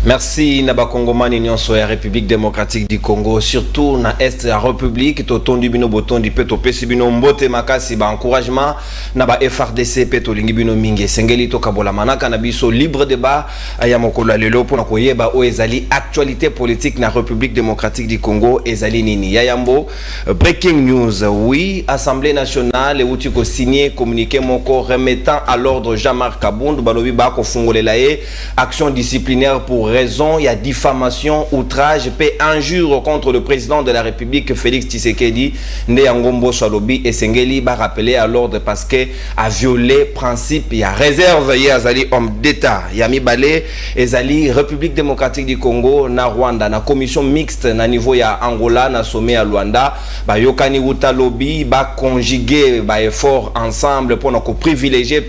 Merci Naba Congomani nyonso ya République démocratique du Congo, surtout na est la République to tondi bino botondi pe to pesi bino mbote makasi ba encouragement na ba FRDC pe to lingi bino mingi sengeli to kabola manaka na biso libre débat ya mokolo lelo pona koyeba o ezali actualité politique na République démocratique du Congo ezali nini ya yambo. Breaking news, oui, Assemblée nationale outi ko signé communiqué moko remettant à l'ordre Jean-Marc Kabund balobi ba ko fungolela ye action disciplinaire pour raison, il y a diffamation, outrage, injure contre le président de la République Félix Tshisekedi, Ndeyangombo Swalobi et Sengeli va rappeler à l'ordre parce que a violé principe, il y a réserve, il y a Zali homme d'État, il y a Mibale, et Zali République démocratique du Congo, na Rwanda, na commission mixte, na niveau il y a Angola, na sommet à Luanda, ba Yokani Wuta Lobby, ba conjuguer, ba effort ensemble pour nous privilégier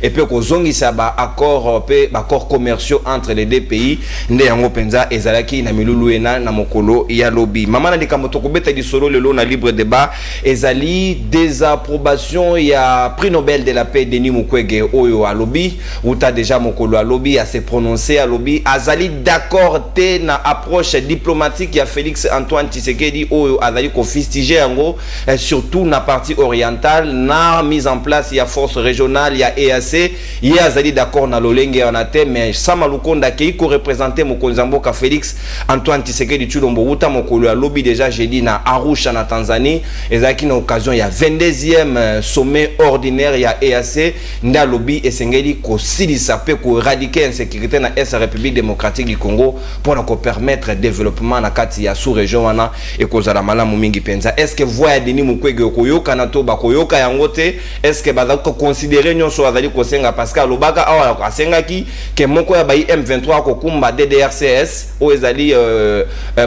et puis qu'on zongi ça ba accords commerciaux entre les deux pays. Nde yango penza ezalaki na milulu ena na mokolo ya lobby mama na likambo to kobeta di solo lelo na libre débat ezali désapprobation ya prix Nobel de la paix Denis Mukwege oyo a lobby uta déjà mokolo a lobby a se prononcer à lobby azali d'accord te na approche diplomatique ya Félix Antoine Tshisekedi oyo azali ko fustiger yango surtout na partie orientale na mise en place ya force régionale ya EAC ya azali d'accord na lolenge on a te mais Samalukonda ki ko représenter Mokonzamboka Félix Antoine Tshisekedi Tshilombo Wuta mokolo ya lobby déjà j'ai dit na Arusha na Tanzanie ezaki na occasion il y a 22e sommet ordinaire il y a EAC nda lobby esengeli ko silisa pe ko éradiquer insécurité na est République démocratique du Congo pour na ko permettre développement na kati ya sous-région wana et ko zala malamu mingi penza. Est-ce que voya Denis Mukwege koyoka na to ba koyoka yango te? Est-ce que baza ko considérer nyonso azali ko senga parce que lobaka awa asenga ki ke moko ya ba M23 ko kumba DDRCS où ezali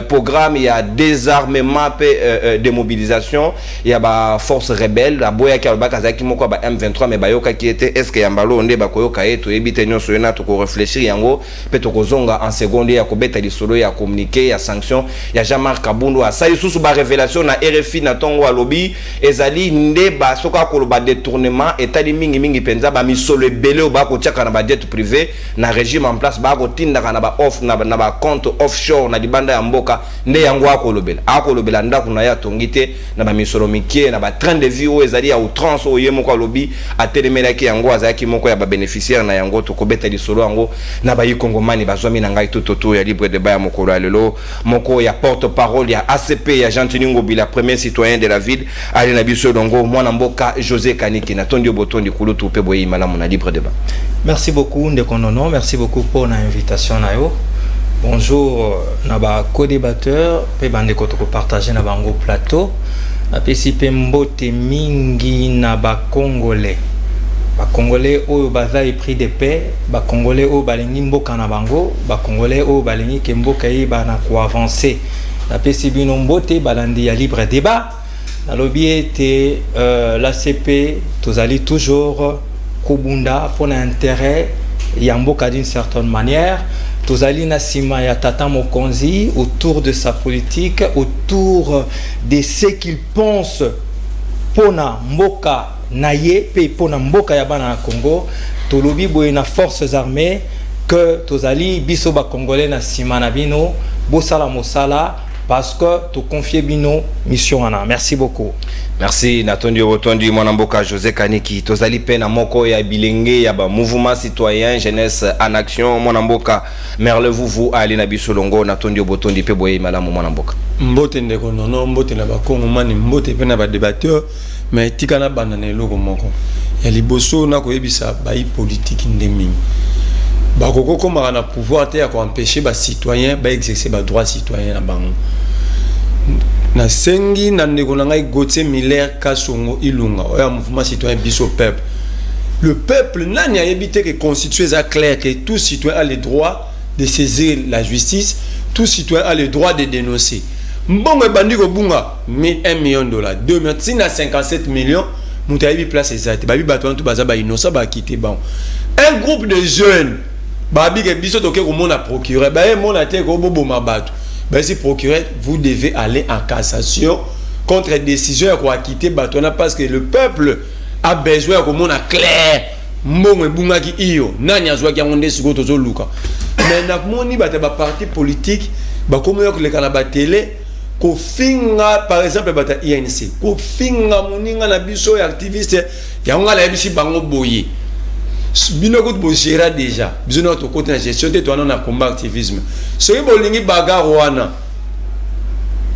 programme il y a désarmement et démobilisation il y a ba force rebelle la boya ki alobaka zaki moko ba M23 mais bayoka ki était est-ce que yambalo nde ba koyoka eto ebite nyonso yena to ko réfléchir yango pe to ko zonga en seconde ya ko beta lisolo ya communiquer ya sanction ya Jean-Marc Kabundu a sai susu ba révélation na RFI na tongo alobi ezali nde ba soka ko ba détournement etali mingi penza ba misolo ebele ba ko tchaka na ba jet privé na régime en place ba ko tinda na ba off na ba compte offshore na libanda ya mboka nde yango akolobela ndako na ya tongite na ba misolo mikie na ba train de vie o ezali ya outrance o yemo ko lobi atelemelaki yango azaki moko ya ba bénéficiaire na yango to kobeta lisolo yango na ba yikongomani bazwami na ngai toto ya libre débat ya mokolo lelo moko ya porte parole ya ACP ya Jean-Tini Ngobila premier citoyen de la ville ali na biso dongo mwana mboka José Kaniki na tondi botondi kulutu pe boyi malamu na libre débat. Merci beaucoup Ndekonono, merci beaucoup pour l'invitation nayo. Bonjour naba co-débatteur pe bande ko partager na bango plateau na pesipe mbote mingi na ba congolais oyo bazai prix de paix ba congolais oyo balingi mboka na bango ba congolais oyo balingi ke mboka yi bana ko avancer na pesibi no mbote balandi ya libre débat na lobby était l'ACP tozali toujours kobunda pour l'intérêt ya mboka d'une certaine manière. Tozali na sima ya Tata Mokonzi autour de sa politique, autour de ce qu'il pense pona mboka naye pe pona mboka ya bana na Congo. Tolobi boye na forces armées que tozali biso ba congolais na sima na bino bosala mosala parce que tu confies bino mission ana. Merci beaucoup. Merci Natondi Otondi Mwanamboka José Kaniki tozali pena moko ya bilenge ya ba mouvement citoyen jeunesse en action Mwanamboka merlez-vous vous ali na bisolongo Natondi Otondi pe boye malamu Mwanamboka mbote ndeko nono mbote na ba kongomani mbote pe na ba débatteur mais tikana banane loko moko ya liboso na ko yebisa ba politique ndemi ba koko koma na pouvoir te ya ko empêcher ba citoyen ba exercer ba droit citoyen na bango na sengi na ndeko na ngai Gauthier Miller Kasongo Ilunga oya mouvement citoyen biso peuple le peuple nani a évité que constituer ça clair que tout citoyen a le droit de saisir la justice, tout citoyen a le droit de dénoncer mbongo bandi ko bunga 1 million $, 2 millions, sina 57 millions mutayebi place exacte babi bato tout baza ba innocent ba quitter bon un groupe de jeunes babi ke biso toke ko mona procureur ba e mona te ko bobo mabato. Ben, si procureur, vous devez aller en cassation contre décision à quitter Batona parce que le peuple a besoin de monde clair. Mbongo bunga ki iyo nani azwa ki ngonde siko tozo luka mais nakumoni bata ba parti politique ba komo yok le kana ba télé ko finga par exemple bata INC ko finga moninga na biso ya activiste ya nga la bisi bango boye bino ko bo gera déjà biso notre côté na gestion de toi na combat activisme so yibo lingi bagarre wana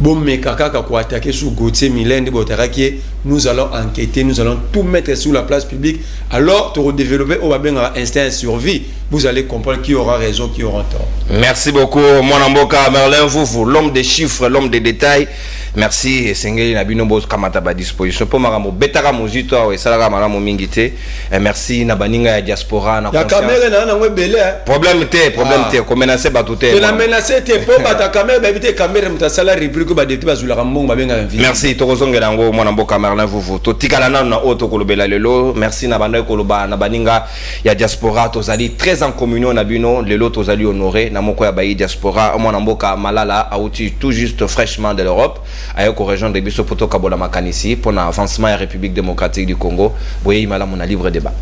bon mais kaka ko attaquer sur Gauthier Milende botaraki nous allons enquêter, nous allons tout mettre sur la place publique. Alors pour développer au un instinct de survie, vous allez comprendre qui aura raison, qui aura tort. Merci beaucoup mon Mboka Merlin Vouvou, l'homme des chiffres, l'homme des détails. Merci Sengeli Nabino Bos kamata ba disposition pour maramo betaka muzito et salaka maramo mingité. Merci na baninga ya diaspora na conscience. Ya caméra na ngwe belé. Problème te ko menacer batuté. Tu la menacer te po bata caméra ba bité caméra mta sala rubrique ba déti ba zulaka mbongo ba benga invité. Merci tokozongela ngo mon Mboka Merlin Vouvou. To tikala na auto kolobela lelo. Merci na banda koloba na baninga ya diaspora tozali très en communion na bino lelo tozali honoré na moko ya bayi diaspora mon Mboka Malala a outil tout juste fraîchement de l'Europe. Ayoko région de biso poto kabola makanisi pour l'avancement de la République démocratique du Congo. Boye mala mon libre débat.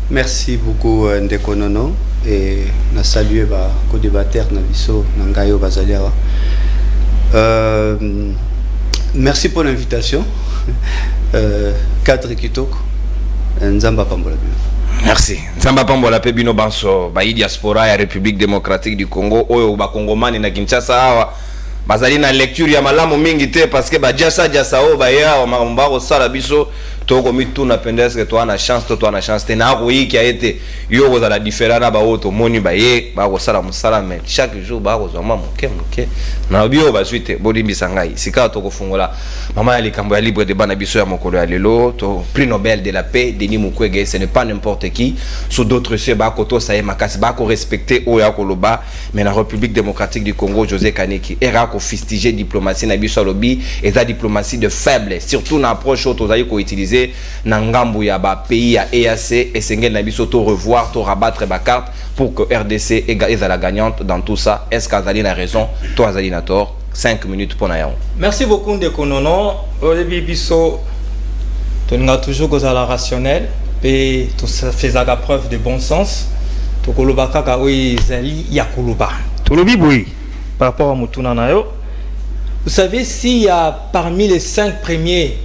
Merci beaucoup Ndeko Nono et na saluer ba co-débatteur na biso na ngayo bazaliawa. Merci pour l'invitation. Cadre kitoko Nzamba Pambola. Merci. Nzamba Pambola pe bino banso ba diaspora ya République démocratique du Congo oyo ba Kongomani na Kinshasa awa. Bazali na lecture ya malamu mingi te parce que ba jasa o ba ya mamba ko sala biso to ko mitu na pendes que toi na chance te na ko yi ki a été yo ko la différent ba auto moni ba ye ba ko sala musala mais chaque jour ba ko zoma moke na bio ba suite bodi bisangai sika to ko fungola mama ya likambo ya libre de bana biso ya mokolo ya lelo to prix Nobel de la paix Denis Mukwege ce n'est pas n'importe qui sous d'autres cieux ba ko to saye makasi ba ko respecter o ya ko loba mais la République démocratique du Congo José Kaneki era ko fistiger diplomatie na biso lobi et la diplomatie de faible surtout na approche auto zayi ko utiliser na ngambu ya ba pays ya EAC et sengel na biso to revoir to rabattre ba carte pour que RDC est la gagnante dans tout ça. Est-ce qu'Azali a raison, toi Azali na tort? 5 minutes pour Nayaon. Merci beaucoup Ndeko Nono. Olebi biso to nga toujours kozala rationnel et tout ça faisait preuve de bon sens. To koloba kaka oyi zali ya koloba. To lobi boy par rapport à Mutuna Nayo. Vous savez, s'il y a parmi les 5 premiers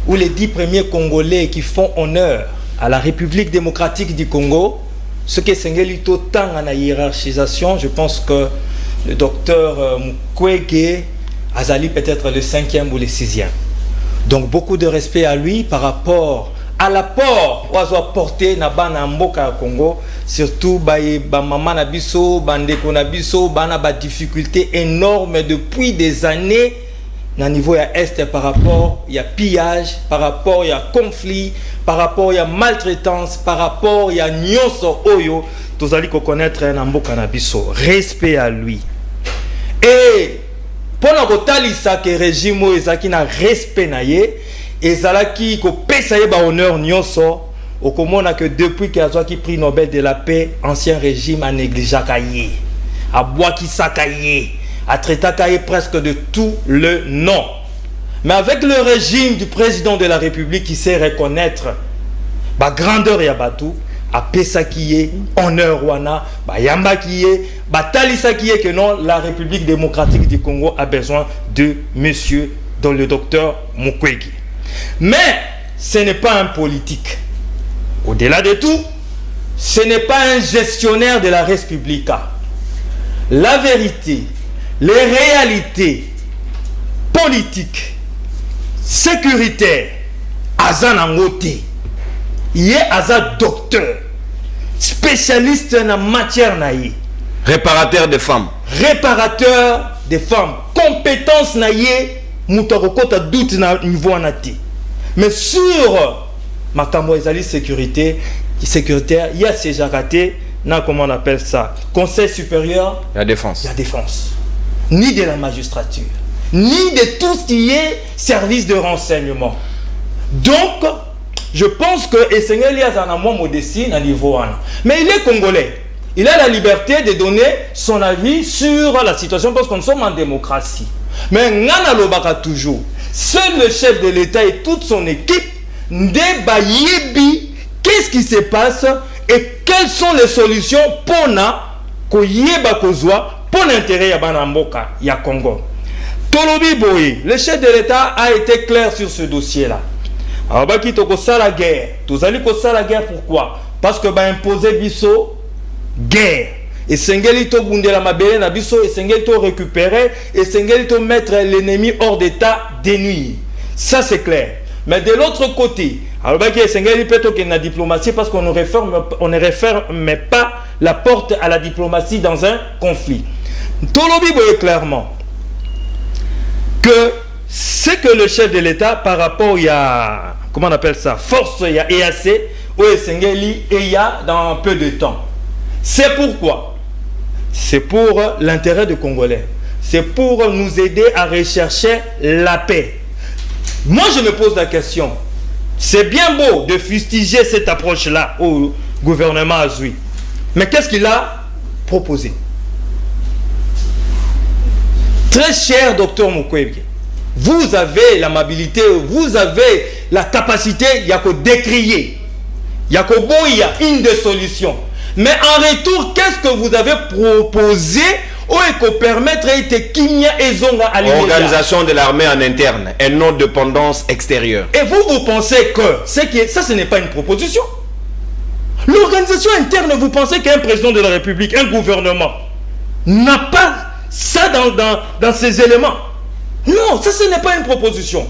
ou les 10 premiers Congolais qui font honneur à la République démocratique du Congo, ce qui est Sengelito tant en hiérarchisation, je pense que le docteur Mukwege Azali peut-être le 5e ou le 6e. Donc beaucoup de respect à lui par rapport à l'apport oiseau apporté na bana mboka Congo, surtout ba maman na biso, bandeko na biso, bana ba difficulté énorme depuis des années na niveau ya est par rapport ya pillage, par rapport ya conflit, par rapport ya maltraitance, par rapport ya nyonso oyo tozali ko connaître na mboka na biso. Respect à lui. Et pour na kotalisa ke régime oyo ezaki na respect na ye ezalaki ko pesa ye ba honneur nyonso okomona que depuis que azwaki prix Nobel de la paix ancien régime a négligé ye a bwakisaka ye a traité presque de tout le nom. Mais avec le régime du président de la République qui sait reconnaître ba grandeur ya batou a pesa kiye honneur wana ba yamba kiye ba talisa kiye que non, la République démocratique du Congo a besoin de monsieur dont le docteur Mukwege. Mais ce n'est pas un politique. Au-delà de tout, ce n'est pas un gestionnaire de la République. La vérité, les réalités politiques, sécuritaires, Azan Angote, il est docteur, spécialiste en matière naïe. Réparateur des femmes. Réparateur des femmes. Compétence naïe, Moutarokota doute na niveau anati. Mais sur Makambo Ezali sécuritaire, il y a ces jaratés, comment on appelle ça, Conseil supérieur. La défense. La défense. Ni de la magistrature, ni de tout ce qui est service de renseignement. Donc, je pense que Essengeli a un modestie à niveau 1. Mais il est congolais. Il a la liberté de donner son avis sur la situation parce que nous sommes en démocratie. Mais Ngana Lobaka toujours. Seul le chef de l'État et toute son équipe débat yebi qu'est-ce qui se passe et quelles sont les solutions pour koyeba kozwa pour l'intérêt ya bana mboka ya Congo. Tolobi Boye, le chef de l'État a été clair sur ce dossier-là. Alors baki toko sala guerre. Tozali ko sala guerre pourquoi? Parce que ba imposer biso guerre. Et sengeli to bundela mabele na biso et sengeli to récupérer et sengeli to mettre l'ennemi hors d'état de nuit. Ça c'est clair. Mais de l'autre côté, alors baki sengeli peto que na diplomatie parce qu'on ne referme pas la porte à la diplomatie dans un conflit. Tolobi Boye clairement que c'est que le chef de l'État par rapport à comment on appelle ça, force il y a EAC ou Sengeli et il y a dans peu de temps. C'est pourquoi? C'est pour l'intérêt des Congolais. C'est pour nous aider à rechercher la paix. Moi je me pose la question. C'est bien beau de fustiger cette approche-là au gouvernement Azui. Mais qu'est-ce qu'il a proposé? Très cher docteur Mukwege, vous avez l'amabilité, vous avez la capacité, il y a que décrier, il y a que il y a une des solutions. Mais en retour, qu'est-ce que vous avez proposé ou permettre à l'organisation de l'armée en interne et non dépendance extérieure. Et vous pensez que ça, ce n'est pas une proposition. L'organisation interne, vous pensez qu'un président de la République, un gouvernement, n'a pas ça dans ces éléments? Non, ça ce n'est pas une proposition.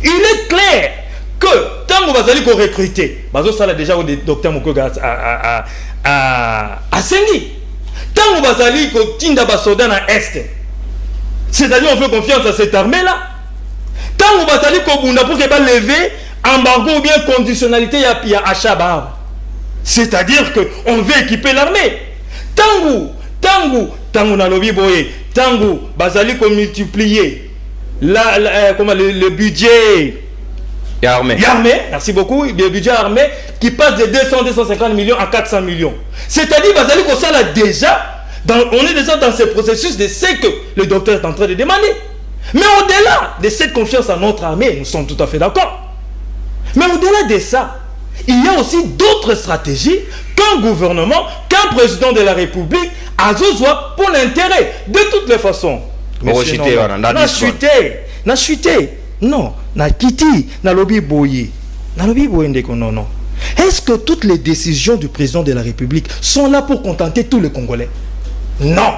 Il est clair que tant que vous allez recruter, ça l'a déjà au docteur Mukwege à Sengi. Tant que vous allez tinda basoda na est, c'est-à-dire on fait confiance à cette armée-là. Tant que vous allez kobunda pour qu'elle lever embargo ou bien conditionnalité ya achat, c'est-à-dire que on veut équiper l'armée. Tangu na lobi boye, tangu bazali ko multiplier le budget armé. Merci beaucoup. Le budget armé qui passe de 250 millions à 400 millions. C'est-à-dire bazali ko ça là déjà on est déjà dans ce processus de ce que le docteur est en train de demander. Mais au-delà de cette confiance en notre armée, nous sommes tout à fait d'accord. Mais au-delà de ça, il y a aussi d'autres stratégies qu'un gouvernement, qu'un président de la République a besoin pour l'intérêt. De toutes les façons. Na chuté. Non, na kiti, na lobi boye. Na lobi boye ndeko non. Est-ce que toutes les décisions du président de la République sont là pour contenter tous les Congolais? Non.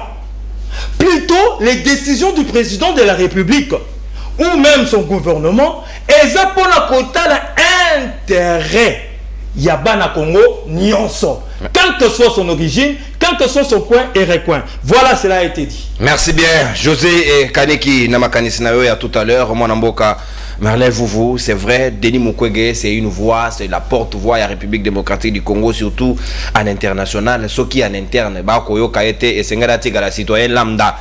Plutôt, les décisions du président de la République ou même son gouvernement, elles ont pour la quota l'intérêt. Yabana Congo, Nyonso. Quelle que soit son origine, quel que soit son coin et recoin. Voilà, cela a été dit. Merci bien. José et Kaneki Namakanisinayo, il y a tout à l'heure, mon Amboka, Merlin Vouvou, c'est vrai, Denis Mukwege, c'est une voix, c'est la porte-voix à la République démocratique du Congo, surtout en international. Ce qui en interne, Bakoyo Kaete et Sengarati la citoyen lambda.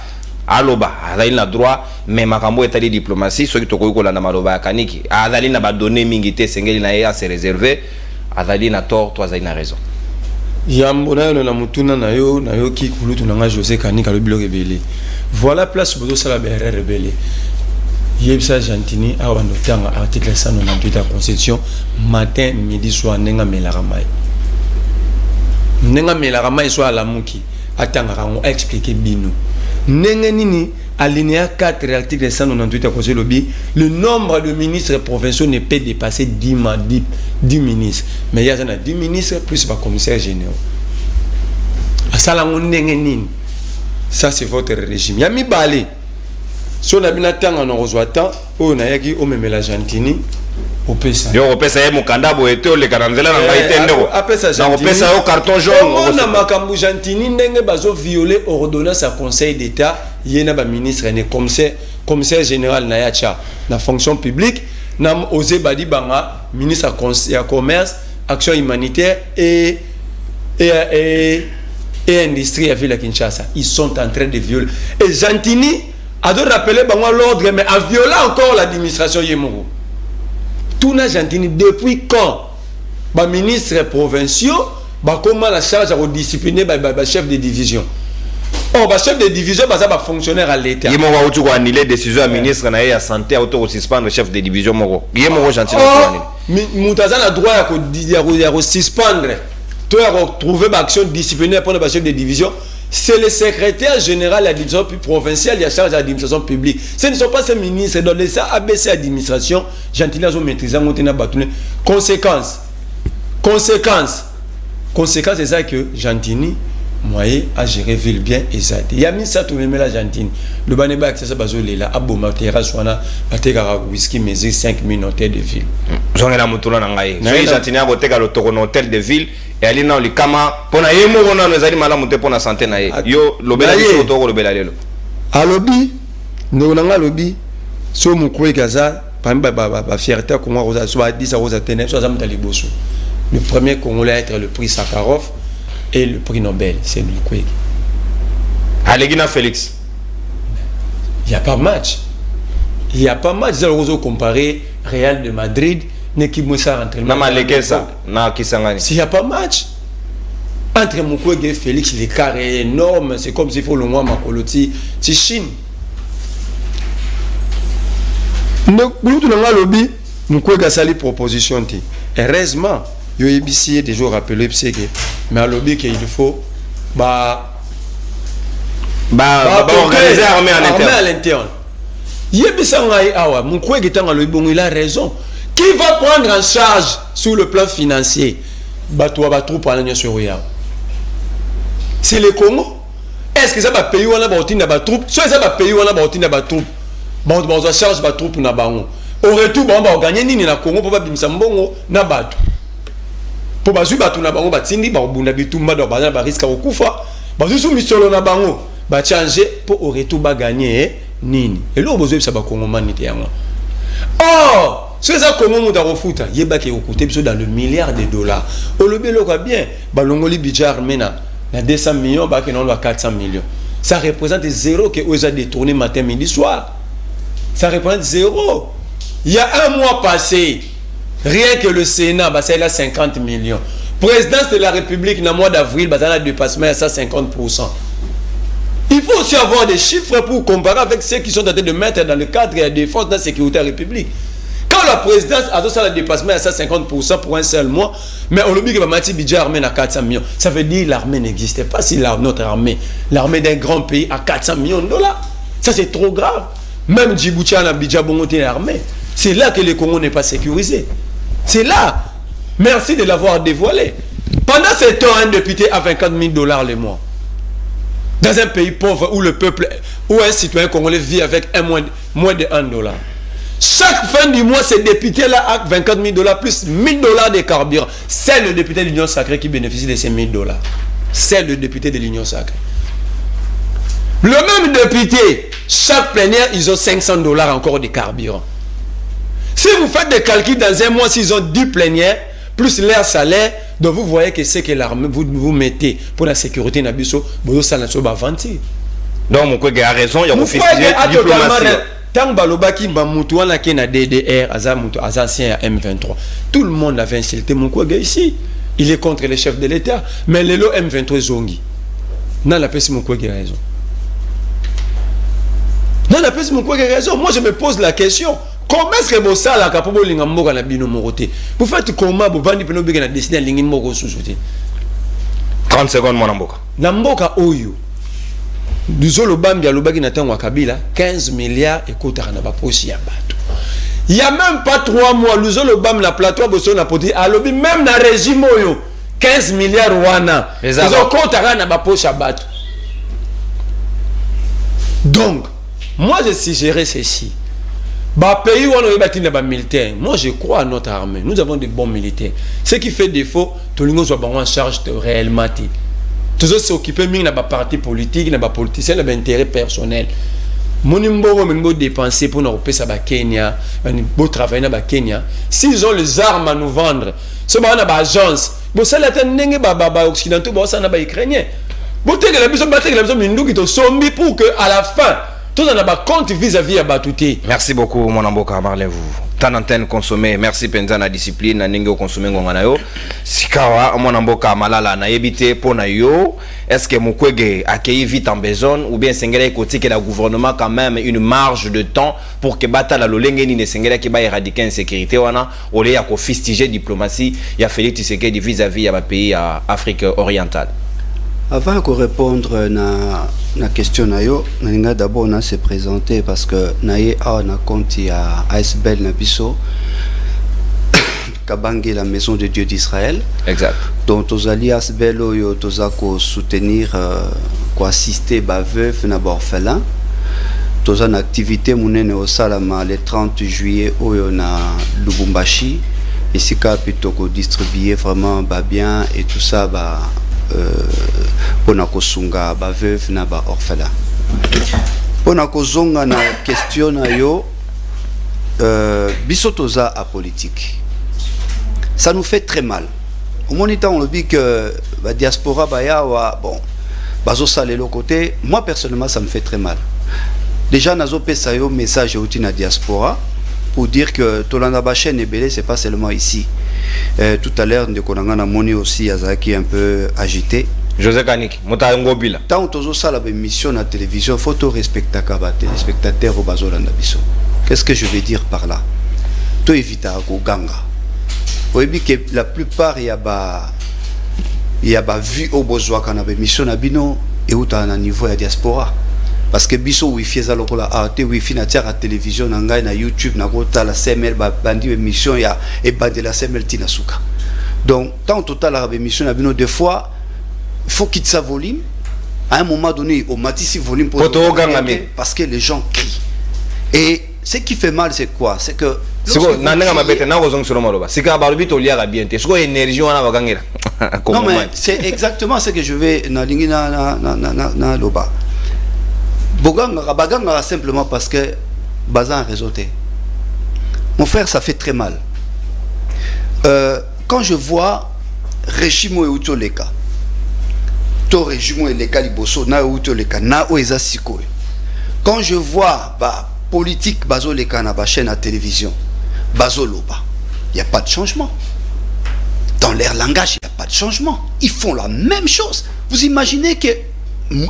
Aloba, Azali na droit, mais Makambo est allé diplomatie, ceux qui te koyoko la Namaloba Kaneki. Azali na ba donné mingité, Sengeli na ya se réservé. Azali na tort, toi Azali na raison. Yambona na mutuna na yo ki kulutu na José Kaneki le bilo rebelle. Voilà place bozo sala BR rebelle. Yebsa Gentini a wandotanga article 198 de la Constitution matin midi soir nenga melaramai. Nenga melaramai soit la muki atanga rango expliquer bino. Nenga nini alinéa 4 article 198 de la Constitution le nombre de ministres provinciaux ne peut dépasser 10 ministres. Mais il y a 10 ministres plus le commissaire général. Ça c'est votre régime. Il y a mis balé. Si on a bien atteint en Roswata, on a yaki au même la Gentini, au PSA. Au PSA, mon candidat était au Lekananzela, on a été au PSA au carton jaune. On a Makambu Gentini, n'est pas violé ordonnance à Conseil d'État, il y a un ministre, commissaire général Nayacha, la fonction publique, Nam Osé Badi Banga, ministre à commerce, action humanitaire et industrie à Ville Kinshasa. Ils sont en train de violer. Et Gentini a de rappeler l'ordre, mais a violé encore l'administration Yemoro. Tout n'a Gentini depuis quand les ministres provinciaux comment la charge à discipliner les chefs de division. Oh, les chefs de division, c'est un fonctionnaire à l'État. Yemoro a eu annulé décision à ministre de la santé à suspendre le chef de division Moro. Yemoro Gentini. Moutazan a droit à suspendre tu as retrouvé l'action disciplinaire pour le chef de division. C'est le secrétaire général de l'administration provinciale qui a charge de l'administration publique. Ce ne sont pas ces ministres. Dans les ABC administration, Gentini a maîtrisé la bâtonne. Conséquence, c'est ça que Gentini, moi, a géré ville bien et ça. Il y a mis ça tout le monde la Gentini. Le banéba accès à Bazolé là, Aboma terrasse wana, batega whisky mesure 5 minutes de ville. J'en ai la moutona nangaï. J'ai Gentini à côté le hôtel de ville et aller dans le kama pour na yemo on a nos animaux monter pour na santé na yo lobela biso to lobela lelo. A lobby, nous n'avons lobby, so mukwe gaza, parmi ba fierté qu'on a rosa soit 10 à rosa ténèbres, soit zam taliboso. Le premier Congolais à être le prix Sakharov et le prix Nobel, c'est Mukwege. Alegina Félix. Il n'y a pas match. Il n'y a pas match. Vous allez comparer Real de Madrid, l'équipe Moussa entre il n'y a pas match. Entre Mukwege et Félix, l'écart est énorme. C'est comme s'il faut le moins Makoloti. C'est Chine. Nous avons lobby. Mukwege a sali proposition. Heureusement, il y a des jours rappelés, mais à lobby qu'il faut organiser l'armée à l'interne. Il a raison. Qui va prendre en charge sur le plan financier? C'est le Congo. Est-ce que ça va payer ou on a troupe? Soit ça va payer ou on a troupe. Bon, on charge la troupe na bango. Au retour, on va gagner ni na Congo pour pas bimsa mbongo na batu. Pour basu batu na bango batindi ba bunda bitumba do bazana ba risque okufa. Basu sou misolo na bango ba changer pour au retour ba gagner nini. Et là besoin ça ba Congo manité yango. Oh, c'est ça Congo muta refuta. Yeba ke okuté biso dans le milliard de dollars. Au lobby loka bien, ba longoli budget armé na 200 millions ba ke non 400 millions. Ça représente zéro que aux a détourné matin midi soir. Ça représente zéro. Il y a un mois passé, rien que le Sénat, c'est là 50 millions. Présidence de la République, dans le mois d'avril, il y a un dépassement à 50%. Il faut aussi avoir des chiffres pour comparer avec ceux qui sont en train de mettre dans le cadre de la défense de la sécurité de la République. Quand la présidence a donné un dépassement à 50% pour un seul mois, mais on oublie que le budget armé à 400 millions. Ça veut dire que l'armée n'existait pas si notre armée, l'armée d'un grand pays à 400 millions de dollars. Ça c'est trop grave. Même Djibouti a un budget bon armée. C'est là que le Congo n'est pas sécurisé. C'est là. Merci de l'avoir dévoilé. Pendant ce temps, un député a 24 000 dollars le mois. Dans un pays pauvre où le peuple, où un citoyen congolais vit avec moins de 1 dollar. Chaque fin du mois, ce député-là a 24 000 dollars plus 1 000 dollars de carburant. C'est le député de l'Union Sacrée qui bénéficie de ces 1 000 dollars. C'est le député de l'Union Sacrée. Le même député, chaque plénière, ils ont 500 dollars encore de carburant. Si vous faites des calculs dans un mois, s'ils ont 10 plénières, plus leur salaire, donc vous voyez que c'est que l'armée vous mettez pour la sécurité Nabiso, vous savez que va vanter. Donc, Mukwege a raison, il y a un officier diplomatie. Tant Balobaki Bamoutoua qui na DDR, ancien M23, tout le monde avait insulté Mukwege ici. Il est contre les chefs de l'État, mais le lot M23 Zongi. Non, la personne Mukwege a raison. Non, la personne Mukwege a raison. Moi, je me pose la question. Comment est-ce que vous savez que vous faites comment vous avez décidé de 30 secondes, mon amboka. Namboka Oyo. Nous avons 15 milliards et côté de poche. Il n'y a même pas 3 mois. Nous avons la plateau même dans le régime 15 milliards wana. Nous avons côté de poche. Donc, moi je suggérais ceci. Pays où on a bâti des militaires. Moi je crois à notre armée. Nous avons des bons militaires. Ce qui fait défaut, tout le monde soit en charge de réellement. Tous s'occuper de la parti politique, de la politicien, de l'intérêt personnel. Mon numéro dépenser pour nous repayer ça à Kenya, pour travailler à Kenya. S'ils ont les armes à nous vendre, ce sont des agences. Bon ça la tenue occidentaux, bon ça n'a pas ukrainien. Bon t'es la besoin battre la besoin mindu qui te sombi pour que à la fin tout en a compte vis-à-vis à Batouté. Merci beaucoup mon amboka, parlez-vous. Tan antenne consommée. Merci penza na discipline na ningo consommer ngongana yo. Sikawa mwana mboka malala na yebite pona yo. Est-ce que Mukwege accueille vite en besoin ou bien sengela côté que le gouvernement quand même une marge de temps pour que batala lolenge ni sengela ki ba éradiquer insécurité wana au lieu ya ko fustiger diplomatie ya Félix Tshisekedi vis-à-vis ya ba pays à Afrique orientale. Avant de répondre na question nayo, nalinga d'abord na se présenter parce que naye a na compte ya ASBL na biso Kabange la maison de Dieu d'Israël. Exact. Donc aux alliés ASBL yo toza ko soutenir ko assister ba veuve na ba orphelin. Toza na activité munene au Salama le 30 juillet oyo na Lubumbashi et sika plutôt ko distribuer vraiment ba bien et tout ça ba pona kosunga ba veuve na ba orphelin. Pona kozonga na question na yo biso toza a politique. Ça nous fait très mal. Au moment où on dit que la diaspora bayawa bon bazo salé le côté, moi personnellement ça me fait très mal. Déjà nazo pesa yo message outi na diaspora pour dire que Tolanda Bachen et Belé c'est pas seulement ici. Tout à l'heure, Ndekonanga Moni aussi, Azaki un peu agité. José Kanik, Mota Ngobila. Tant que tu as la émission à la télévision, il faut respecter les spectateurs au Bazolanda Bisso. Qu'est-ce que je vais dire par là? Tu évites à Ganga. Vous voyez que la plupart, il y a vu au besoin quand on a émission à Bino et où tu as un niveau de diaspora. Parce que biso wifi za lokola ate wifi na tia la télévision na ngai na YouTube na kota la CML bandi émission ya et bandi la CML tina suka. Donc tant total la émission na bino deux fois il faut quitter sa volume à un moment donné au matisi volume pour parce que les gens crient. Et ce qui fait mal c'est quoi? C'est que non mais c'est exactement ce que je vais na lingi na loba. Baganga simplement parce que Bazan a réseauté. Mon frère, ça fait très mal. Quand je vois Régimo et Outoleka, to Régimo et Leka Liboso, na Outoleka, na Oeza Siko. Quand je vois politique Bazo Leka na ba chaîne à télévision, Bazo Loba, il n'y a pas de changement. Dans leur langage, il n'y a pas de changement. Ils font la même chose. Vous imaginez que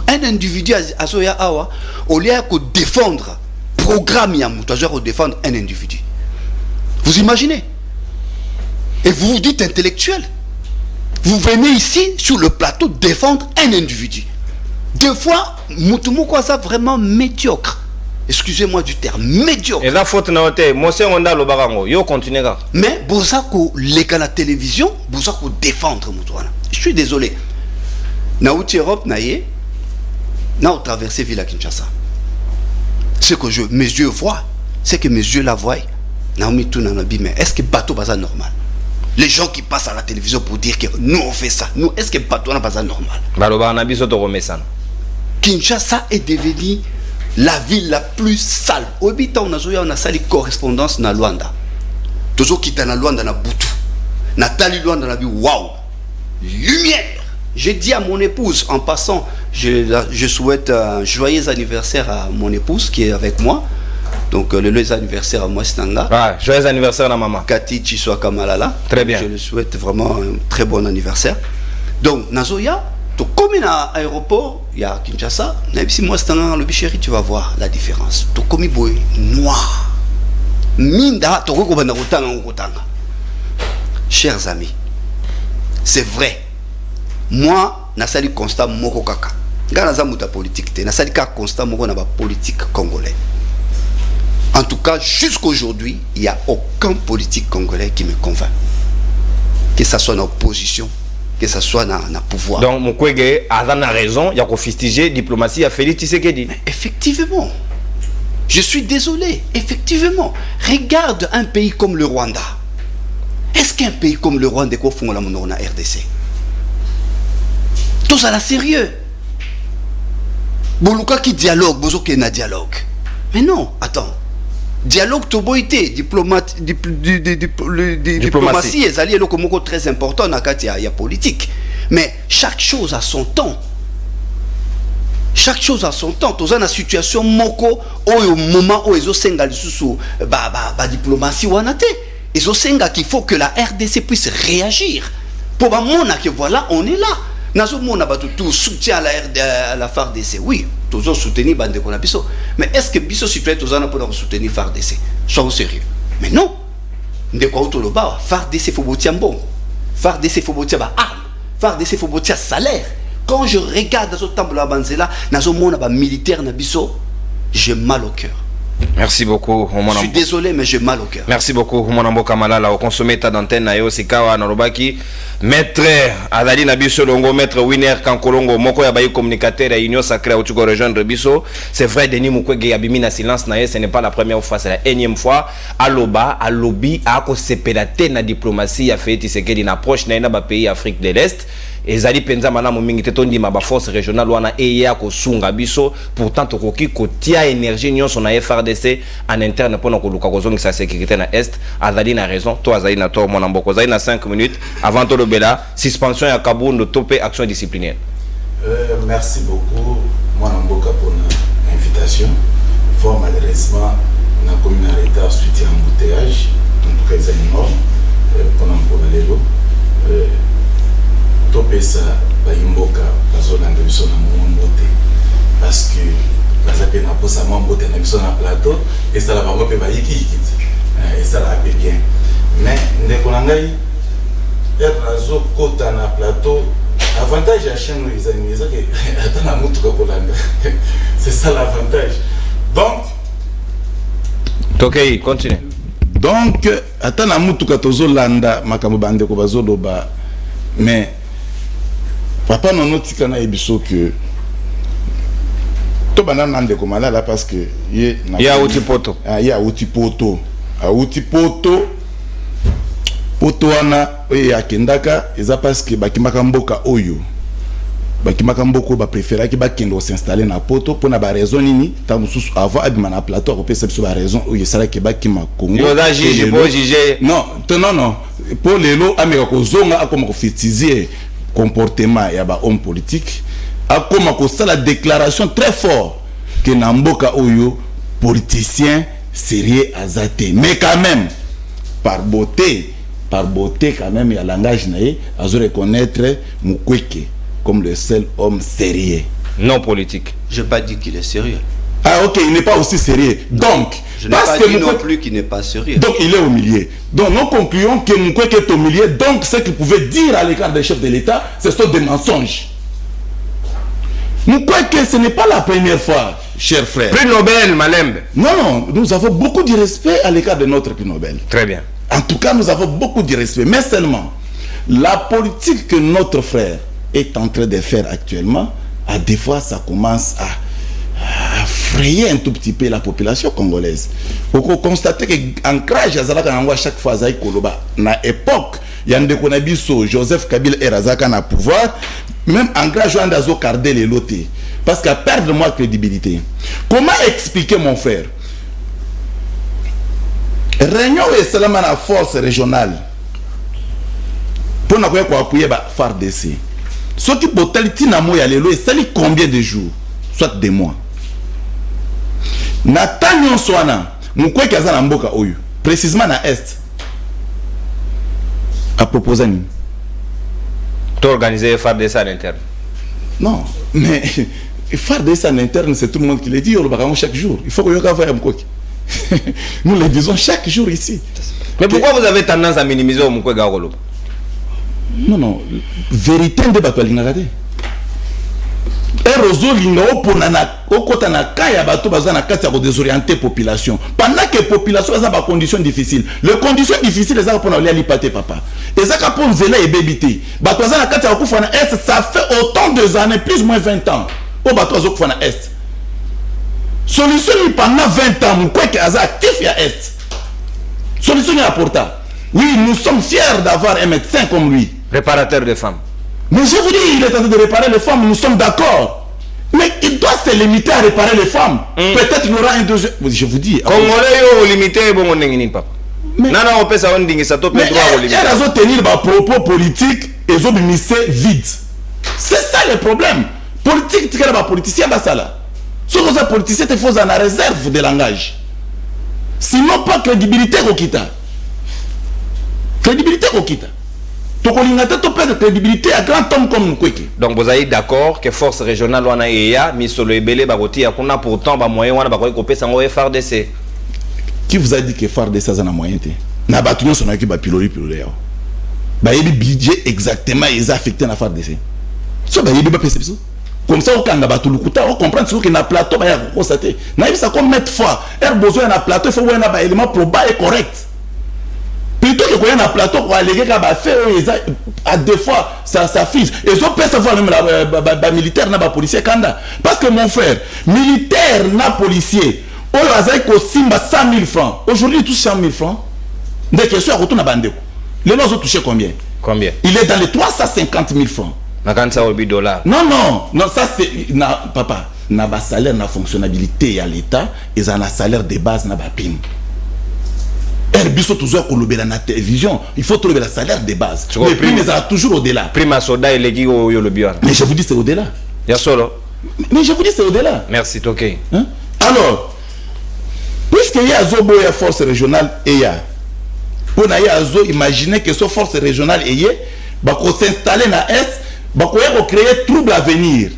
un individu à Zoya Awa, au lieu de défendre, programme de défendre un individu. Vous imaginez? Et vous vous dites intellectuel. Vous venez ici sur le plateau défendre un individu. Deux fois, Moutoumou quoi ça vraiment médiocre. Excusez-moi du terme, médiocre. Et la faute n'a été, moi c'est on a le barango, yo continue. Mais Bozako, les canaux télévision, Bozako défendre Moutouana. Je suis désolé. Naouti Europe, naïe. N'a traversé Ville à Kinshasa. Ce que mes yeux voient, c'est que mes yeux la voient. Naomi Tounanabi, mais est-ce que bateau pas normal? Les gens qui passent à la télévision pour dire que nous on fait ça, nous est-ce que bateau n'a pas normal? Kinshasa est devenu la ville la plus sale. Au habitant on a sali correspondance na Luanda. Toujours quitter na Luanda na Boutou. Nathalie Luanda na bi waouh. Lumière. J'ai dit à mon épouse, en passant, je souhaite un joyeux anniversaire à mon épouse qui est avec moi. Donc le joyeux anniversaire à moi, c'est un gars. Ah, joyeux anniversaire à maman. Kati Chiswaka Malala. Très bien. Je lui souhaite vraiment un très bon anniversaire. Donc, Nazoya, comme il y a un aéroport, il y a Kinshasa, même si moi c'est un le chéri, tu vas voir la différence. Tu comme boy noir. Minda, tu chers amis, c'est vrai. Moi, nasali constat moko kaka. Ganaza muta politique te. Nasali ka constat moko na ba politique congolais. En tout cas, jusqu'aujourd'hui, il n'y a aucun politique congolais qui me convainc. Que ça soit dans l'opposition, que ça soit dans le pouvoir. Donc, Mukwege a raison, il y a qu'au fustiger diplomatie à Félix Tshisekedi. Effectivement. Je suis désolé. Effectivement. Regarde un pays comme le Rwanda. Est-ce qu'un pays comme le Rwanda est font la RDC? Tout ça là sérieux. Boluka qui dialogue, bozo qui na dialogue. Mais non, attends. Dialogue toboité, diplomatie, les alliés locaux très important, il y a politique. Mais chaque chose a son temps. Chaque chose a son temps. Dans une situation moko, au moment où ils ont senga sous diplomatie ou anate, ils ont senga qu'il faut que la RDC puisse réagir. Pour moi, que voilà, on est là. Nazo mona tout soutien à la FARDC. Oui, tous ont soutenu bande qu'on a biso. Mais est-ce que biso citoyen tous en pour soutenir FARDC? Soyons sérieux. Mais non. De quoi autour de bas, FARDC faut botir bon. FARDC faut botir arme. FARDC faut botir salaire. Quand je regarde dans ce temple là banzela, nazo mona ba militaire na biso, j'ai mal au cœur. Merci beaucoup. Je suis désolé, mais j'ai mal au cœur. Merci beaucoup. Monambo Kamalala, au consommer ta d'antenne na yo sikawa narobaki. Maître Adali Nabiso Longo, maître Winner Kankolongo, Moko Yabayi communicateur à Union Sacrée au Tugo rejoindre Biso. C'est vrai, Denis Mukwege Abimi na silence na ye, ce n'est pas la première fois, c'est la énième fois. Aloba, Alobi, Ako Sepelate na diplomatie, a fait Tisekedi na approche na ba pays Afrique de l'Est. Ezali penza malamu mingi tetondi ma ba force régionale wana eya ko sunga biso pourtant tokoki kotia énergie nyonso na FRDC en interne pour ko luka kozongi sa sécurité na est azali na raison to azali na to mona mboko azali na 5 minutes avant to lobela suspension ya Kabundo topé action disciplinaire. Merci beaucoup mona mboka pour l'invitation. Fort malheureusement na commune à l'état suite à embouteillage en tout cas c'est énorme pour mboka lelo topesa baimboka bazolanda biso na mbote parce que bazape na posa mbote na biso na plateau et ça la bango pe bayiki et ça la bien mais ndeko na ngai razo kota na plateau avantage ya chaîne les amis ça que atana mutu ko kolanda c'est ça l'avantage donc OK continue donc atana mutu ka tozolanda makambo bande ko bazoloba mais papa non tika na ebiso que to banana nande ko malala parce que ya utipoto ya utipoto poto wana ya kendaka eza parce que bakimaka mboka oyo ba préférer ki bakendo s'installer na poto pona ba raison nini ta mususu avant abima na plateau ko pesa biso ba raison oyo sala ke bakima Congo yo da juge bo juge non pour lelo ameka ko zonga akoma ko fétiser comportement ya ba homme politique akoma ko sala déclaration très fort que na mboka oyo politicien sérieux azate mais quand même par beauté quand même il y a langage naé azo reconnaître Mukwege comme le seul homme sérieux non politique. Je n'ai pas dit qu'il est sérieux. Ah ok, il n'est pas aussi sérieux. Donc, je n'ai pas dit non plus qu'il n'est pas sérieux. Donc il est au milieu. Donc nous concluons que Mukwege est au milieu. Donc ce qu'il pouvait dire à l'égard des chefs de l'État, ce sont des mensonges. Mukwege, ce n'est pas la première fois, cher frère. Prix Nobel, Malembe. Non, nous avons beaucoup de respect à l'égard de notre prix Nobel. Très bien. En tout cas, nous avons beaucoup de respect. Mais seulement, la politique que notre frère est en train de faire actuellement, à des fois, ça commence à frayer un tout petit peu la population congolaise. Vous constatez que l'ancrage à chaque fois, na époque, il y a un déconabiso, Joseph Kabila et Razaka na pouvoir, même ancrage à Ndazo Kardel et Loté. Parce qu'à perdre moi crédibilité. Comment expliquer, mon frère? Réunion et seulement la force régionale pour nous appuyer la FARDC. Ce qui est ça combien de jours? Soit des mois. Natanyo Swana, Mukwege aza na mboka oyo, précisément na Est. À proposer ni. Tu organiser FARDC à l'interne. Non, mais FARDC à l'interne, c'est tout le monde qui le dit, on le dit chaque jour. Il faut que vous ayez Mukwege. Nous le disons chaque jour ici. Mais pourquoi vous avez tendance à minimiser Mukwege Agolo? Non, vérité de Bapalingagade. Désorienter population. Pendant que la population a des conditions difficiles. Les conditions difficiles, c'est pour aller à papa. Et ça, pour nous aider et bébiter. Ça fait autant de années, plus ou moins 20 ans. Au bateau à Est. Solution pendant 20 ans, Mukwege est actif à Est. Solution est apportée. Oui, nous sommes fiers d'avoir un médecin comme lui. Réparateur de femmes. Mais je vous dis, il est en train de réparer les femmes, nous sommes d'accord. Mais il doit se limiter à réparer les femmes. Peut-être qu'il y aura un deuxième. Je vous dis. Congolais, limité, bon, on papa. Mais il y a des propos politiques et ils ont mis vide. C'est ça le problème. politique tika na ba politicien basala ce que ça politicien te faut en réserve de langage sinon pas crédibilité kokita tokolinga te to perdre crédibilité à grand homme comme Mukwege. Donc vous êtes d'accord que force régionale wana eya misolo ebele bakoti akuna pourtant ba moyen wana bakoki kopesa ngo FRDC. Qui vous a dit que FRDC a un moyen? Na batuno sona ki ba pilori yawo. Ba yebi budget exactement ils affecté na FRDC. So ba yebi ba perception. Comme ça au kanga batulukuta on comprend ce que na plateau ba ya constater. Na yebi ça comme mettre fois. Besoin na plateau il faut voir na ba élément probable et correct. Plutôt que qu'on a un plateau pour alléguer qu'à faire à deux fois ça frise et ça peut savoir même la militaire n'a pas policier kanda parce que mon frère militaire n'a policier au hasard que simba 100 000 francs aujourd'hui il touche 100 000 francs des questions à retour na bandeko les gens ont touché combien il est dans les 350 000 francs na $. Non ça c'est papa na ba salaire na fonctionnalité à l'état et ça na salaire de base na ba pim. Herbiso toujours qu'on la télévision, il faut trouver le salaire de base. Les primes sont toujours au-delà. Prime à soda et les guides au lobby. Mais je vous dis c'est au-delà. Il y a solo. Mais je vous dis c'est au-delà. Merci, ok. Hein? Alors, puisqu'il y a Zobo et force régionale et il y a, pour imaginer que cette force régionale et bah qu'on s'installer dans S, bah qu'on créer trouble à venir.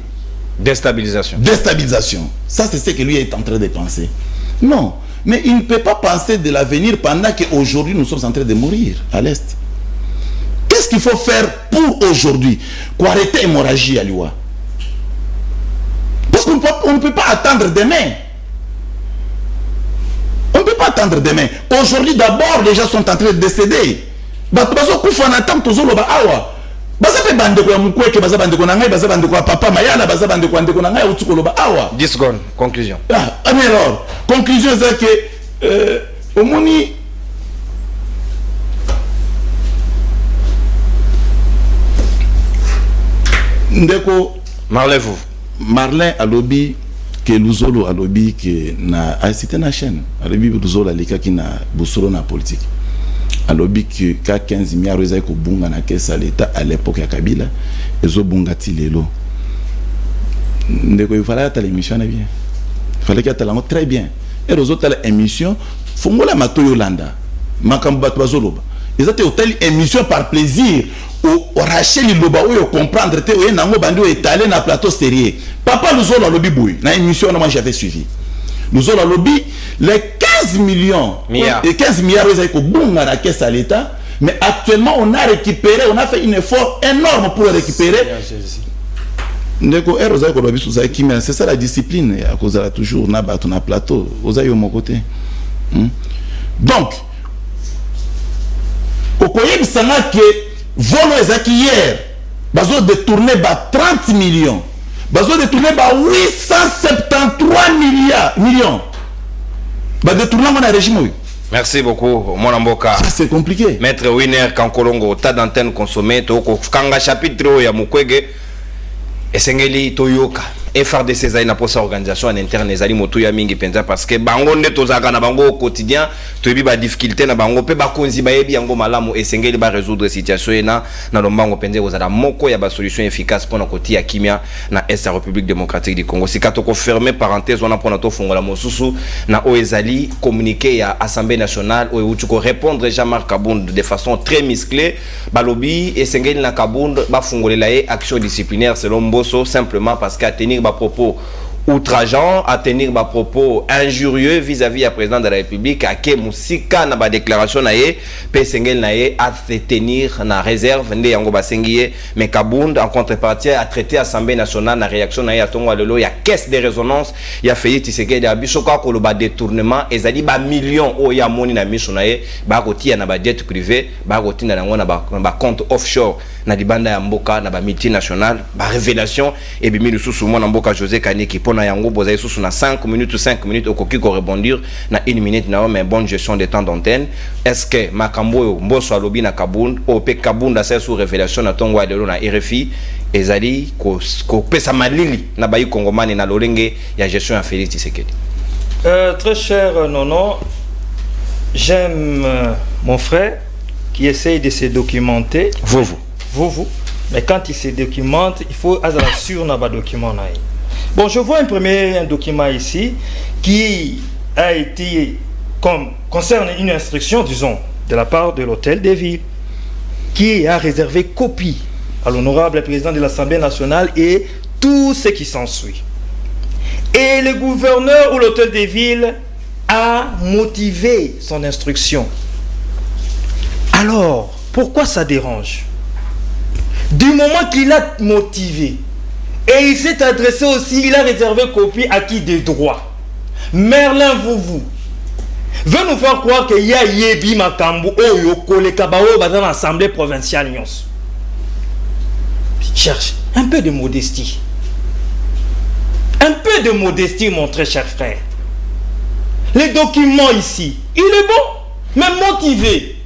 Déstabilisation. Ça c'est ce que lui est en train de penser. Non. Mais il ne peut pas penser de l'avenir pendant qu'aujourd'hui nous sommes en train de mourir à l'Est. Qu'est-ce qu'il faut faire pour aujourd'hui? Pour arrêter l'hémorragie à l'Iwa. Parce qu'on ne peut pas attendre demain. On ne peut pas attendre demain. Aujourd'hui d'abord les gens sont en train de décéder. 10 secondes, conclusion. Alors, conclusion c'est que au moni ndeko Marlin a lobby que Luzolo a lobby que na cité na chaîne a lobby Luzolo alika qui na busoro na politique. Alobi que 15 milliards de ko bunga na kesa l'état à l'époque ya Kabila ezo bunga ti lelo ndeko il fallait ta l'émission na bien il fallait qu'il y très bien et les autres émission fongola mato yolanda makambo bato bazoloba ils étaient hôtel émission par plaisir au Rachel loba ou comprendre te o nango bandi o étalé na plateau sérieux papa nous on lobby boy na émission moi j'avais suivi nous on lobby les 15 millions et 15 milliards ils ont bunga na caisse à l'état mais actuellement on a récupéré on a fait un effort énorme pour récupérer ndeko eroza ko lobi sous qui mais c'est ça la discipline à cause de toujours na bato na plateau aux ayo mon côté donc okoyeb sanga que volo ezaki hier bazo détourner ba 30 millions bazo détourner ba 873 millions ba détourner mon régime. Merci beaucoup mon amboka. Ça c'est compliqué. Maître Winner Kankolongo tas d'antenne consommée to ko kanga chapitre ya Mukwege esengeli toyoka FRDC za ina posa organisation en interne ezali moto ya mingi penza parce que bango nde tozaka na bango au quotidien toyebi ba difficulté na bango pe ba konzi ba yebi yango malamu esengeli ba résoudre situation na lombango penza ozala moko ya ba solution efficace pona koti ya kimia na Est République démocratique du Congo. Sikato ko fermer parenthèse on a pona to fongola mosusu na oezali communiqué ya Assemblée nationale o utu ko répondre Jean-Marc Kabund de façon très musclée balobi esengeli na Kabund ba fongolela e action disciplinaire selon Mbosso simplement parce qu'à tenir à propos outrageant, à tenir à propos injurieux vis-à-vis à président de la République, à que Moussika na ba déclaration nae, Pesengel nae à tenir na réserve ndé yango basengiye, mais Kabund en contrepartie a traité Assemblée nationale na réaction nae à tongo lelo ya caisse de résonance, ya failli Tshisekedi ya bisoka ko lo ba détournement, ezali ba millions o ya moni na miso nae, ba koti na ba jet privé, ba koti na ngo na ba compte offshore na libanda ya mboka na ba multinationale, ba révélation et bimi lususu mo na mboka José Kaniki na yango bozaï sous na 5 minutes au coquille ko rebondir na 1 minute na mais bonne gestion des temps d'antenne. Est-ce que makambo Mbosso alobi na Kabund o pe Kabund a sous révélation na tongo ya lelo na RFI ezali ko pesa malili na bayi kongomani na lolenge ya gestion ya Félix Tshisekedi. Très cher Nono, j'aime mon frère qui essaye de se documenter. Vous. Mais quand il se documente, il faut être sûr dans le document. Bon, je vois un document ici qui a été concerne une instruction, disons, de la part de l'Hôtel des Villes, qui a réservé copie à l'honorable président de l'Assemblée nationale et tout ce qui s'ensuit. Et le gouverneur ou l'Hôtel des Villes a motivé son instruction. Alors, pourquoi ça dérange? Du moment qu'il a motivé, et il s'est adressé aussi, il a réservé copie à qui des droits. Merlin Vouvou veut nous faire croire qu'il y a Yebi Makambu, Oyoko, les Kabao, dans l'Assemblée provinciale. Cherche un peu de modestie. Un peu de modestie, mon très cher frère. Les documents ici, il est bon, mais motivé.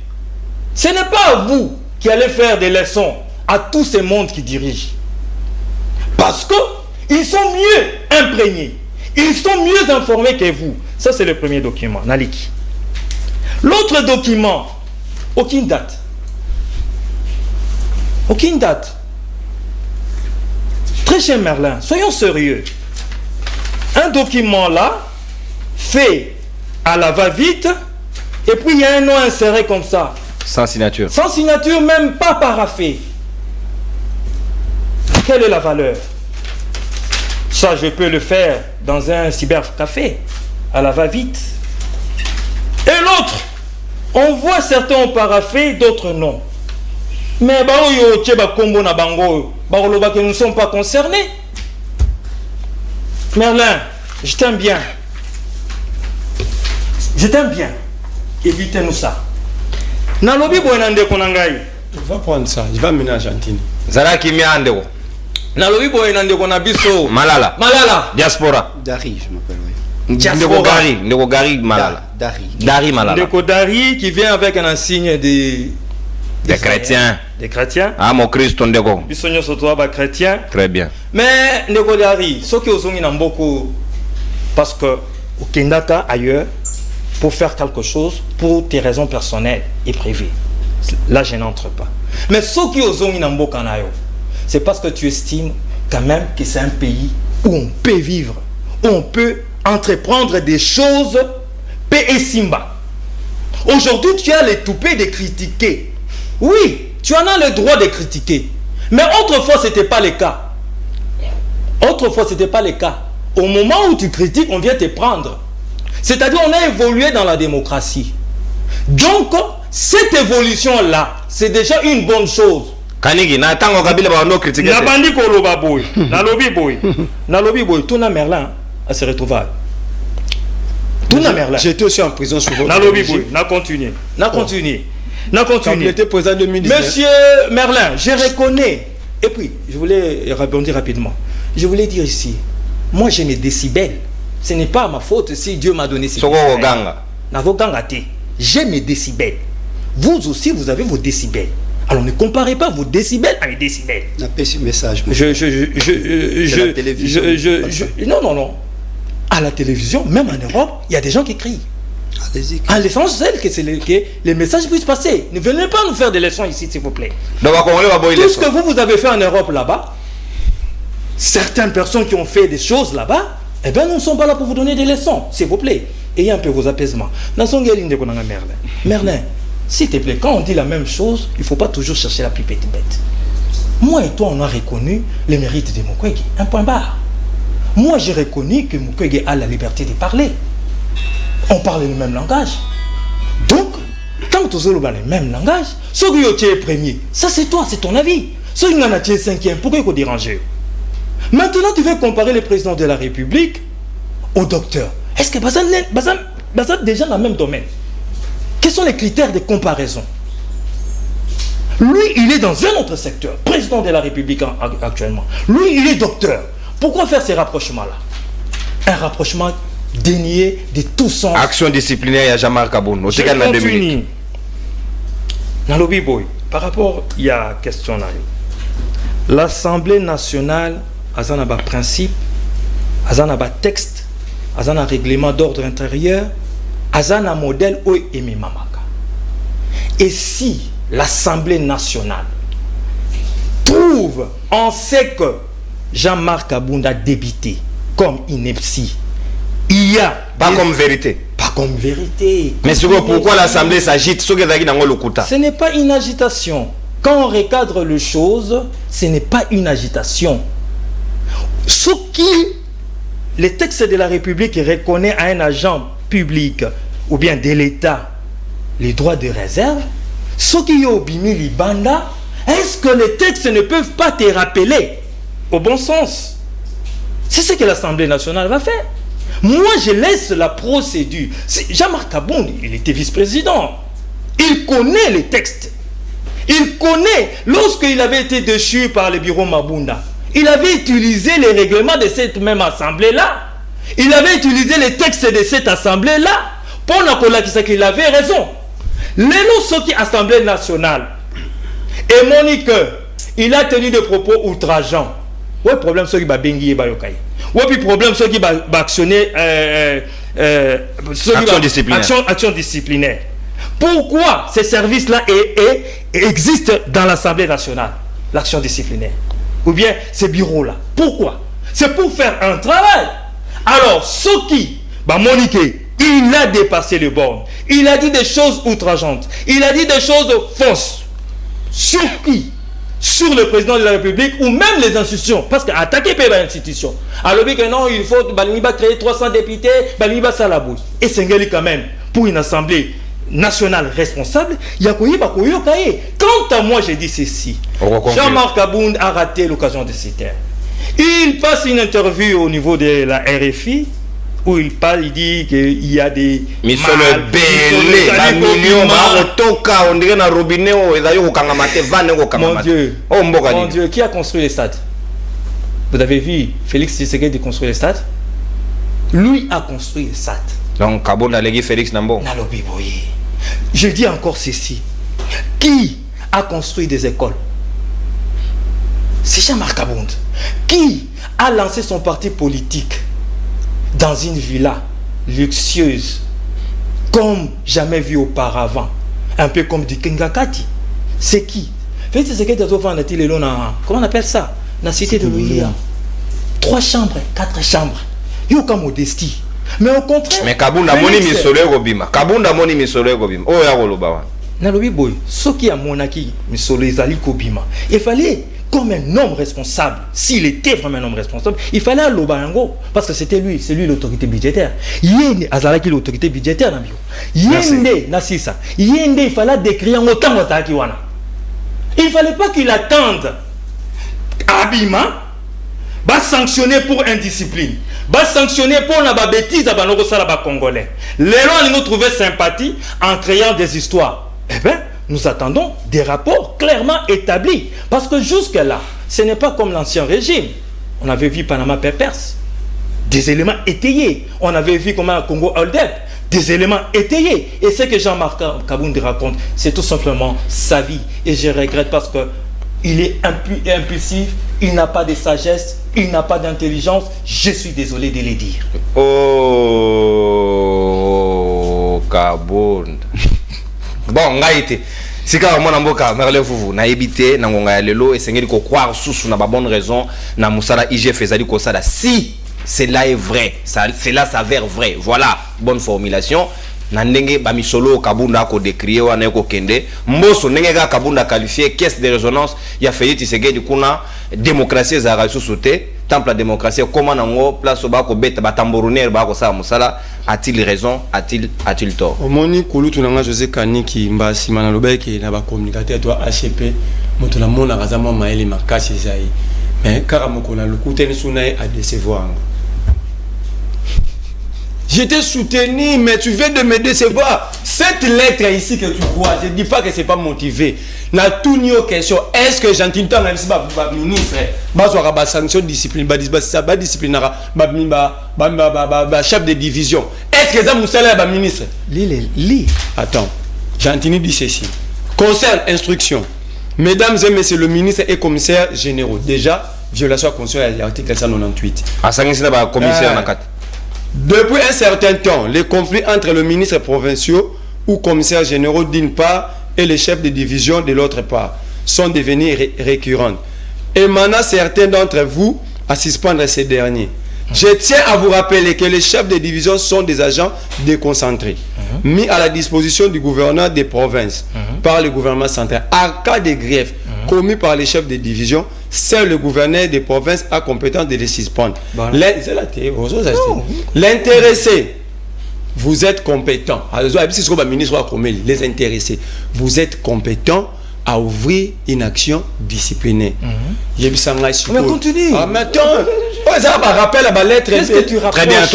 Ce n'est pas vous qui allez faire des leçons à tous ces mondes qui dirigent. Parce qu'ils sont mieux imprégnés. Ils sont mieux informés que vous. Ça, c'est le premier document, Naliki. L'autre document, aucune date. Aucune date. Très cher Merlin, soyons sérieux. Un document là, fait à la va-vite, et puis il y a un nom inséré comme ça. Sans signature. Sans signature, même pas paraphé. Quelle est la valeur? Ça, je peux le faire dans un cybercafé, à la va-vite. Et l'autre, on voit certains ont paraphé, d'autres non. Mais nous ne sommes pas concernés. Merlin, je t'aime bien. Je t'aime bien. Évitez-nous ça. Nalobi Boenande Konangai. Je vais prendre ça, je vais amener à Argentine. Zaraki Miandeo. Nalobi Boenande Konabiso. Malala. Malala. Diaspora. Dari, je m'appelle, oui. Ndeko Gari Malala. Dari Malala. Ndeko Dari qui vient avec un insigne des chrétiens. Des chrétiens. Ah, mon Christ, Ndeko. Bisogno sotoaba chrétien. Très bien. Mais Ndeko Dari, ceux qui ont beaucoup, parce que au Kendaka ailleurs, pour faire quelque chose, pour tes raisons personnelles et privées. Là, je n'entre pas. Mais ceux qui ont beaucoup, c'est parce que tu estimes quand même que c'est un pays où on peut vivre, où on peut entreprendre des choses, paix et simba. Aujourd'hui, tu as les toupets de critiquer. Oui, tu en as le droit de critiquer. Mais autrefois, ce n'était pas le cas. Autrefois, ce n'était pas le cas. Au moment où tu critiques, on vient te prendre. C'est-à-dire, on a évolué dans la démocratie. Donc, cette évolution-là, c'est déjà une bonne chose. Kanigi, na tango kabila ba no critiquer. Na bandi ko loba boy, na lobi boy. Na lobi boy, tout na Merlin à se retrouver. Tout na Merlin. J'étais aussi en prison sur votre. Na lobi boy, na continuer. Na continuer. Na continuer. Quand il était président 2019. Monsieur Merlin, je reconnais. Et puis, je voulais rebondir rapidement. Je voulais dire ici, moi j'ai mes décibels. Ce n'est pas ma faute si Dieu m'a donné ces décibels. Ganga. Na vo ganga te. J'ai mes décibels. Vous aussi, vous avez vos décibels. Alors ne comparez pas vos décibels à mes décibels. N'a pas ce message. La télévision. Non. À la télévision, même en Europe, il y a des gens qui crient. Allez-y. À l'essentiel que les messages puissent passer. Ne venez pas nous faire des leçons ici, s'il vous plaît. Tout ce que vous avez fait en Europe là-bas, certaines personnes qui ont fait des choses là-bas, eh bien, nous ne sommes pas là pour vous donner des leçons, s'il vous plaît. Ayez un peu vos apaisements. Merlin. S'il te plaît, quand on dit la même chose, il ne faut pas toujours chercher la plus petite bête. Moi et toi, on a reconnu les mérites de Mukwege. Un point barre. Moi, j'ai reconnu que Mukwege a la liberté de parler. On parle le même langage. Donc, quand tu as le même langage, ceux qui sont premier, ça c'est toi, c'est ton avis. Ceux qui sont cinquième, pourquoi il faut déranger? Maintenant, tu veux comparer le président de la République au docteur. Est-ce que Bazan déjà dans le même domaine? Quels sont les critères de comparaison? Lui, il est dans un autre secteur, président de la République actuellement. Lui, il est docteur. Pourquoi faire ces rapprochements-là? Un rapprochement dénié de tout sens. Action disciplinaire, il y a Jamar Kaboun. Je continue. Nalobi Boy, par rapport, il y a question là. L'Assemblée nationale a un principe, a un texte, a un règlement d'ordre intérieur, Azana modèle ou Emi Mamaka. Et si l'Assemblée nationale trouve trouve, on sait que Jean-Marc Kabunda a débité comme ineptie. Il y a... Pas comme vérité. Pas comme vérité. Mais pourquoi l'Assemblée s'agite? Ce n'est pas une agitation. Quand on recadre les choses, ce n'est pas une agitation. Ce qui, les textes de la République reconnaît à un agent public ou bien de l'État les droits de réserve, ce qui est au Bimi Libanda, est-ce que les textes ne peuvent pas te rappeler au bon sens? C'est ce que l'Assemblée nationale va faire. Moi, je laisse la procédure. Jean-Marc Kabunda, il était vice-président. Il connaît les textes. Il connaît, lorsqu'il avait été déchu par le bureau Mabunda, il avait utilisé les règlements de cette même assemblée-là. Il avait utilisé les textes de cette assemblée-là pour nous qu'il avait raison. Lélo Soki, Assemblée nationale, et Monique, il a tenu des propos outrageants. Ouais, problème, ceux qui va bengi et bayokai. Ouais, puis problème, ceux qui va actionner action disciplinaire. Pourquoi ces services-là existent dans l'Assemblée nationale, l'action disciplinaire? Ou bien ces bureaux-là? Pourquoi? C'est pour faire un travail. Alors, ce qui, Monique, il a dépassé les bornes. Il a dit des choses outrageantes. Il a dit des choses fausses. Sur qui? Sur le président de la République ou même les institutions. Parce qu'attaquer les institutions. Alors, que non, il faut créer 300 députés, Salabou. Et c'est quand même pour une assemblée nationale responsable. Quant à moi, j'ai dit ceci. Jean-Marc Kabunda a raté l'occasion de se taire. Il passe une interview au niveau de la RFI où il parle, il dit qu'il y a des millions, mon Dieu, qui a construit les stades? Vous avez vu Félix Tshisekedi construire les stades? Lui a construit les stades. Donc Kabunda légui Félix Nambo. Je dis encore ceci. Qui a construit des écoles? C'est Jean-Marc Kabunda. Qui a lancé son parti politique dans une villa luxueuse comme jamais vu auparavant, un peu comme du Kengakati? C'est qui? Félix Tshisekedi comment on appelle ça? La cité de l'Ouïa. 3 chambres, 4 chambres. Yoka modestie. Mais au contraire, mais Kabunda moni misolo gobima. Kabunda moni misolo gobima. Oh ya goloba. Na lobi boy, ce qui a monaki misolo ezali kobima. Il fallait comme un homme responsable, s'il était vraiment un homme responsable, il fallait un Lobango, parce que c'était lui, c'est lui l'autorité budgétaire. Yende Azalaki l'autorité budgétaire na bio. Yende Nassisa. Yende il fallait décrire autant Azalaki wana. Il fallait pas qu'il attende Abima va sanctionner pour indiscipline, va sanctionner pour la bêtise à Banoko Salaba Congolais. Les lois nous trouvaient sympathie en créant des histoires. Eh bien, nous attendons des rapports clairement établis. Parce que jusque-là, ce n'est pas comme l'ancien régime. On avait vu Panama Papers, des éléments étayés. On avait vu comment Congo Hold-up, des éléments étayés. Et ce que Jean-Marc Kabunda raconte, c'est tout simplement sa vie. Et je regrette parce que il est impulsif, il n'a pas de sagesse, il n'a pas d'intelligence. Je suis désolé de le dire. Oh, Kabunda. Bon, ngaïté. Si quand on a mboka, merle vous na évité na ngonga lelo et sengeli ko croire sous na ba bonne raison na musala IGF ezali ko sala si cela est vrai, cela s'avère vrai. Voilà, bonne formulation. Na ndenge ba misolo Kabunda ko décrier wana ko kende mboso ndenge ga Kabunda qualifié caisse de résonance ya Félix Tshisekedi kuna démocratie za rasu sauté temple la démocratie comment nango place ba ko beta ba tambouriner ba ko sa musala a-t-il raison, a-t-il tort? Omoni kulutu nanga José Kaniki mba simana lobeki na ba communicateur toi HP moto na mona razama maeli makasi zai mais karamoko na lukuteni sunae à décevoir. Je t'ai soutenu, mais tu viens de me décevoir. Cette lettre ici que tu vois, je ne dis pas que ce n'est pas motivé. Na toute une question, est-ce que j'entends un ministre, une sanction discipline, chef de division, est-ce que ça m'a ministre? Attends, Gentini dit ceci. Concerne instruction, mesdames et messieurs, le ministre et commissaire généraux, déjà, violation à constitution de l'article 198. Depuis un certain temps, les conflits entre le ministre provinciaux ou commissaires généraux d'une part et les chefs de division de l'autre part sont devenus récurrents. et maintenant certains d'entre vous à suspendre ces derniers. Je tiens à vous rappeler que les chefs de division sont des agents déconcentrés, mis à la disposition du gouverneur des provinces par le gouvernement central. En cas de grief commis par les chefs de division, seul le gouverneur des provinces a compétence de les suspendre. L'intéressé, vous êtes compétent. Les intéressés, vous êtes compétent à ouvrir une action disciplinaire. Mais continue. Ah, mais attends, ça va rappeler la lettre. Qu'est-ce que tu rapproches? Très bien,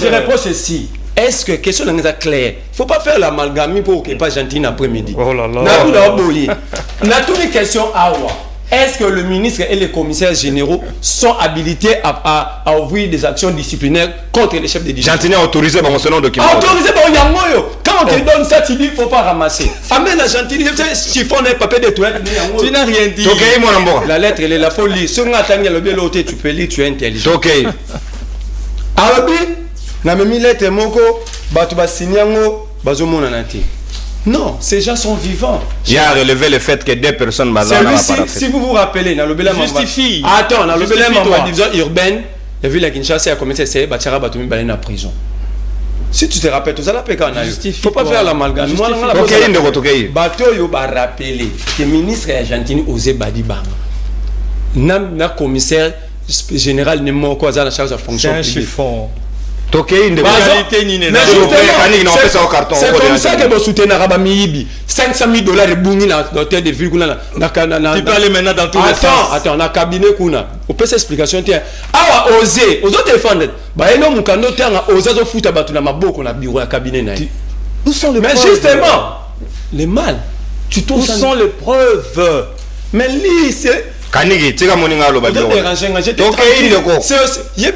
Je réponds ceci. Est-ce que question est claire? Il ne faut pas faire l'amalgame pour que pas gentil après-midi. Oh là là. On a toutes les questions à voir. Est-ce que le ministre et les commissaires généraux sont habilités à ouvrir des actions disciplinaires contre les chefs de division? Gentini a autorisé par mon document. Autorisé par Yangoyo. Quand on te donne ça, tu dis qu'il ne faut pas ramasser. Amène à Gentini, chiffon un papier de toilette. Tu n'as rien dit. La lettre, elle est la folie. Si on attend le béloté, tu peux lire, tu es intelligent. Ok. Arabi, na même lettre moko, batu ba sinyango, bazo mona nati. Non, ces gens sont vivants. Il a relevé le fait que deux personnes si vous vous rappelez, dans le Bela justifie. Attends, dans le Bela division urbaine, il y a vu la Kinshasa a commencé à essayer de battre Batumi Balena en prison. Si tu te rappelles, tout ça là, il ne faut pas faire l'amalgame. Bateau yo ba rappeler que le ministre argentin osé badi bang. Na commissaire général ne m'a quoi la charge de fonction publique. C'est un chiffon. C'est comme ça que vous soutenez $500 000 de bouni dans l'hôtel de ville. Tu peux aller maintenant dans tous les sens. Attends, on a cabinet. On peut s'explication. Ah, oser, aux autres défendre. Bah, non, mon canot, on a osé se foutre à battre dans ma bouche, on a bureau à cabinet. Où sont les preuves? Mais justement, les mal. Où sont les preuves? Mais lis, c'est. Kanigi, tu as mon ingalo badi. Donc il y a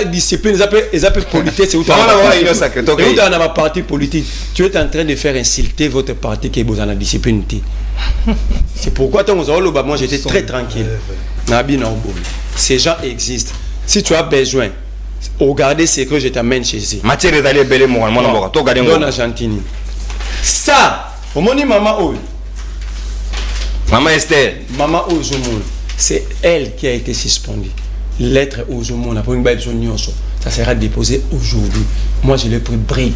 discipline, ils appellent politique, c'est où tu es dans ma parti politique. Tu es en train de faire insulter votre parti qui est dans la discipline. C'est pourquoi moi j'étais très tranquille. Ces gens existent. Si tu as besoin, regardez ce que je t'amène chez eux. Matière d'aller belé moi, Don Argentini. Ça, au moment maman Maman Esther. Maman Ozoumon, c'est elle qui a été suspendue. Lettre Ozoumon, ça sera déposé aujourd'hui. Moi, je l'ai pris bride.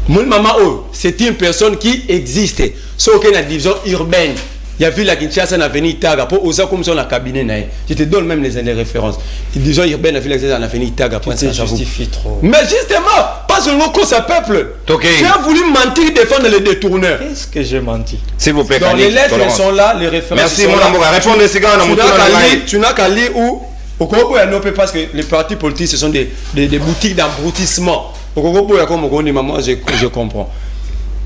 Mon maman O, c'est une personne qui existait. Sauf qu'il y a une division urbaine. Il y a vu la Kinshasa dans l'avenue Taga. Pour oser comme ça dans le cabinet. Je te donne même les références. La division urbaine a vu la Kinshasa dans l'avenue Taga. Tu justifies trop. Mais justement, pas seulement cause sa peuple. Tu as voulu mentir, défendre les détourneurs. Qu'est-ce que j'ai menti? S'il vous plaît, dans les lettres, elles sont là, les références. Merci, mon amour. Répondez ces gars. Tu n'as qu'à lire où au Congo, parce que les partis politiques, ce sont des boutiques d'embroutissement. Au Congo, je comprends.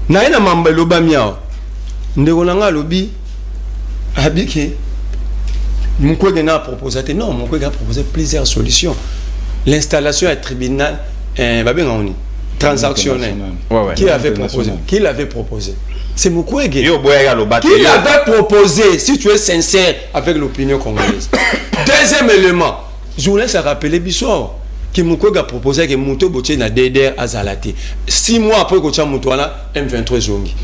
Naïna Mambelo Bamiao. Ndegolanga Lobi. Habike. Mukwege a proposé. Non, Mukwege a proposé plusieurs solutions. L'installation à tribunal transactionnel. Qui l'avait proposé? Qui l'avait proposé? C'est Mukwege. Qui l'avait proposé, si tu es sincère avec l'opinion congolaise. Deuxième élément, je vous laisse rappeler Bissor que Mukwege a proposé que Mouto Botier na DDR à Zalate. 6 mois après que Moutoana M23 Zongi.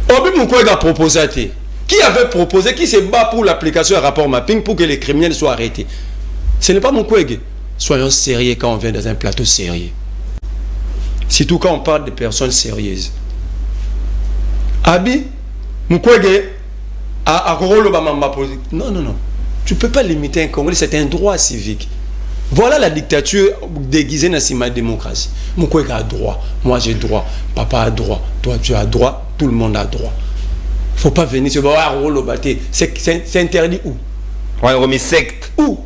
Obi Mukwege a proposé. Qui avait proposé, qui se bat pour l'application à rapport mapping pour que les criminels soient arrêtés? Ce n'est pas Mukwege. Soyons sérieux quand on vient dans un plateau sérieux. Surtout quand on parle de personnes sérieuses. Abi, Mukwege, à non, non, non. Tu ne peux pas limiter un Congolais, c'est un droit civique. Voilà la dictature déguisée dans la démocratie. Mukwege a droit, moi j'ai droit, papa a droit, toi tu as droit, tout le monde a droit. Il ne faut pas venir se dire, c'est interdit où? Ouais, secte. Où?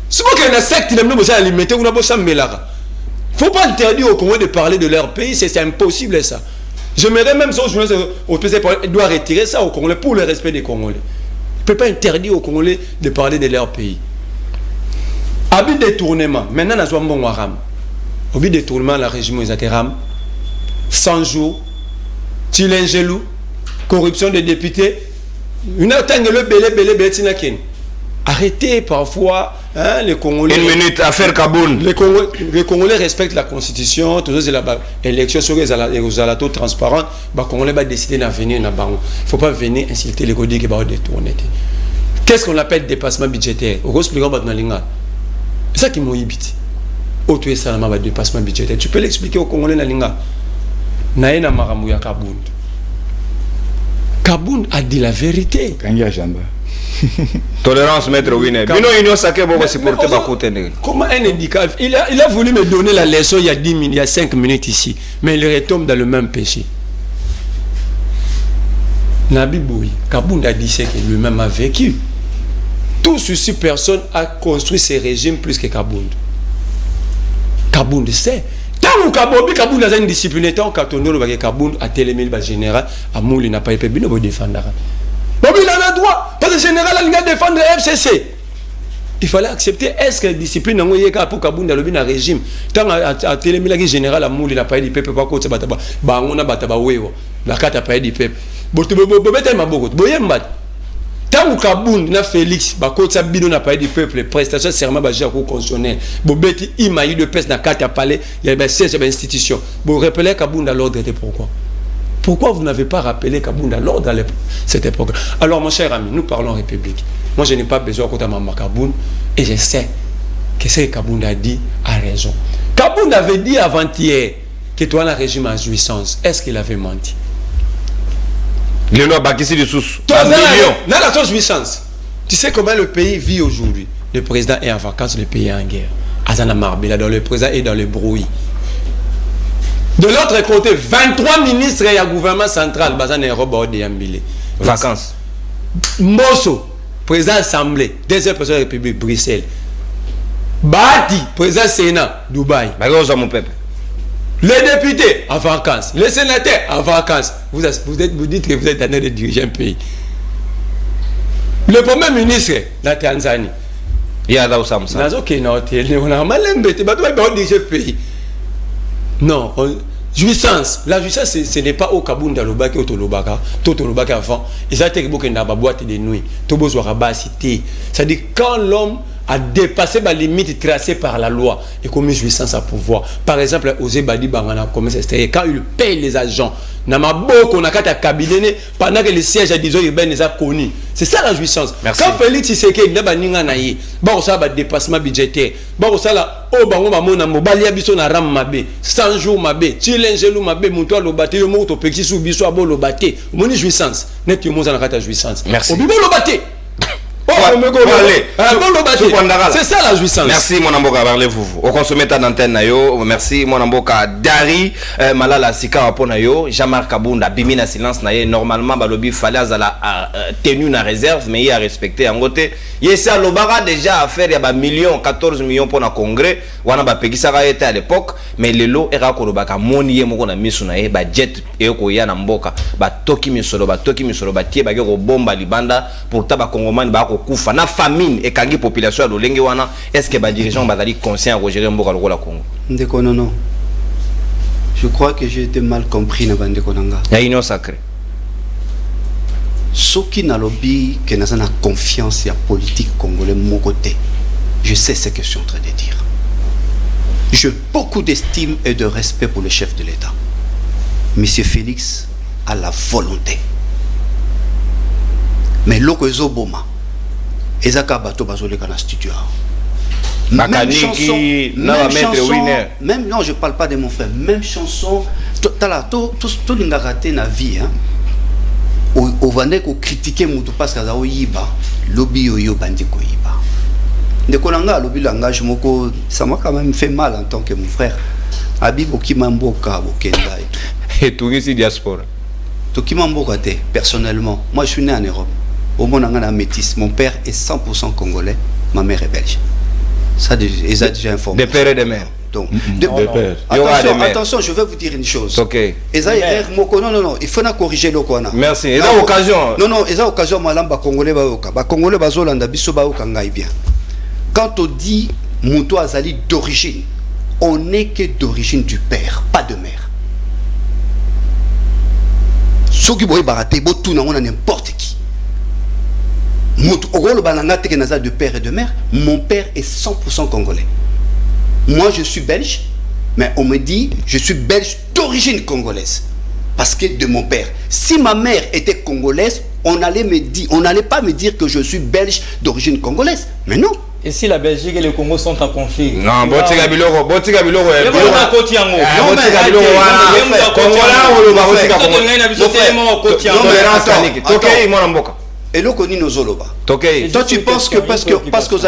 C'est pas qu'il y a une secte, il a à limiter, il ne faut pas interdire aux Congolais de parler de leur pays, c'est impossible ça. J'aimerais même ça, il doit retirer ça aux Congolais pour le respect des Congolais. Il ne peut pas interdire aux Congolais de parler de leur pays. Habit détournement, maintenant nous avons un bon ram. Habit détournement, la régime est à 100 jours, Tilengelou, corruption des députés. Une atteigne le belé. Arrêtez parfois les Congolais. Une minute, affaire Kaboun. Les Congolais respectent la constitution, toutes les élections sur les alatos transparents, les Congolais vont décider d'avenir. Il ne faut pas venir insulter les Congolais qui vont détourner. Qu'est-ce qu'on appelle dépassement budgétaire? C'est ça qui m'a évité. Tu es salement dépassement budgétaire. Tu peux l'expliquer aux Congolais na linga. Naena Maramouya Kabound. Kabound a dit la vérité. Tolérance, maître Winner. Comment un indicateur? Il a voulu me donner la leçon il y a 10 minutes, il y a 5 minutes ici. Mais il retombe dans le même péché. Nabi Boui, Kabound a dit ce que lui-même a vécu. Tout ceci, personne a construit ces régimes plus que Kabound. Kabound sait. Tant que Kabound a une discipline, tant que Kabound a télémé le général, Amouli n'a pas été bien pour défendre. Bobi il a le droit, parce que le général a défendre le FCC. Il fallait accepter, est-ce que la discipline n'a pas pour Kabound dans le régime? Tant que télémé le général, Amouli n'a pas été peuple, pas contre Bataba, Bangona Bataba Wewo, la carte a pas été peuple. Tant que Kabound n'a Félix, Bakotsa Bidon n'a pas dit peuple, prestation serment basé au constitutionnel. Bobeti Imaï de peste n'a qu'à parler, il y a 16 institutions. Vous rappelez Kabound à l'ordre était pourquoi? Pourquoi vous n'avez pas rappelé Kabound à l'ordre à cette époque? Alors mon cher ami, nous parlons République. Moi je n'ai pas besoin de Maman Kabound et je sais que ce que Kabound a dit a raison. Kabound avait dit avant-hier que toi le régime a jouissance. Est-ce qu'il avait menti? Les lois Bakissi de sous. Dans la jouissance. Tu sais comment le pays vit aujourd'hui? Le président est en vacances, le pays est en guerre. Azana Marbella, dans le président est dans le bruit. De l'autre côté, 23 ministres et un gouvernement central, Bazan et Robert Déambile. Vacances. Mosso, président Assemblée, deuxième président de la République, Bruxelles. Bati, président Sénat, Dubaï. Mon peuple. Les députés en vacances, les sénateurs en vacances. Vous dites que vous êtes en train de diriger un pays. Le premier ministre de la Tanzanie. Il y a là où ça me semble. On a mal embêté. On dirige le pays. Non, jouissance. La jouissance, ce n'est pas au Kabound dans le bac ou au Lobaka. Tout au Lobaka avant. Et ça, c'est que dans la boîte de nuit. Tout le monde cité. C'est-à-dire quand l'homme a dépassé la limite tracée par la loi et commis jouissance à pouvoir. Par exemple, Osé Badi Bangana, quand il paye les agents, qu'on a qu'à cabinet pendant que les sièges à 10 ans urbains les a connus. C'est ça la jouissance. Merci. Quand Félix Tshisekedi il n'a pas n'inganaï, bon ça va dépassement budgétaire, bon ça là, oh bango mamona mobalia biso na ram mabe, 100 jours mabe, chilengelu mabe, muto lo bate yo moto pexi sou biso abo lo bate, moni jouissance, net yo moza na kata jouissance. Merci. Obibo lo bate. C'est ça la jouissance. Merci mon amboka parlez-vous. Au consommer ta d'antenne na yo. Merci mon amboka Dari Malala Sika apona yo. Jean-Marc Kabound bimi na silence na ye normalement balobi fallait la tenue na réserve mais il a respecté en côté. Yesa lobara déjà à faire ya ba millions 14 millions pour na congrès wana ba pekisa ka était à l'époque mais lelo era ko lobaka moni ye moko na misu na ye ba jet e ko ya na mboka ba toki misolo ba tie ba ko bomba libanda pour taba congomani ba kufa na famine et kangi population de lenge wana est-ce que ba dirigeant bazali conscient à gérer mboka lokola Congo? Ndeko non. Je crois que j'ai été mal compris na bandeko nanga. Ya union sacrée. Soki na lobby que na na confiance ya politique congolais mon côté. Je sais ce que je suis en train de dire. J'ai beaucoup d'estime et de respect pour le chef de l'État. Monsieur Félix a la volonté. Mais loko ezoboma. Ezaka bato bazole kana studio. Même chanson, même non, je parle pas de mon frère. Même chanson, tout l'ingaraté na vie hein. Au vane ko critiquer mutu parce que za yiba, lobby yo bandi ko yiba. Ndekolanga lobby langage moko, ça m'a quand même fait mal en tant que mon frère. Habib Okimamboka Bokenda et tout ici diaspora. Tokimamboka te personnellement, moi je suis né en Europe. Au monde en métis, mon père est 100% congolais, ma mère est belge. Ça déjà informé. Des pères et des mères. Donc, attention, je vais vous dire une chose. Ok. Non, il faut corriger le Kwana. Merci. Et dans l'occasion. Non, et dans l'occasion, malamba congolais baoka. Ba congolais bazolanda biso baoka ngai bien. Quand on dit Mouto Azali d'origine, on n'est que d'origine du père, pas de mère. Ceux qui boivent baraté, tout on a n'importe qui. De père et de mère, mon père est 100% congolais. Moi, je suis belge, mais on me dit je suis belge d'origine congolaise. Parce que de mon père. Si ma mère était congolaise, on n'allait pas me dire que je suis belge d'origine congolaise. Mais non. Et si la Belgique et le Congo sont en conflit? Non, Botika Biloro. Non, mais et là, toi, tu penses que parce que aux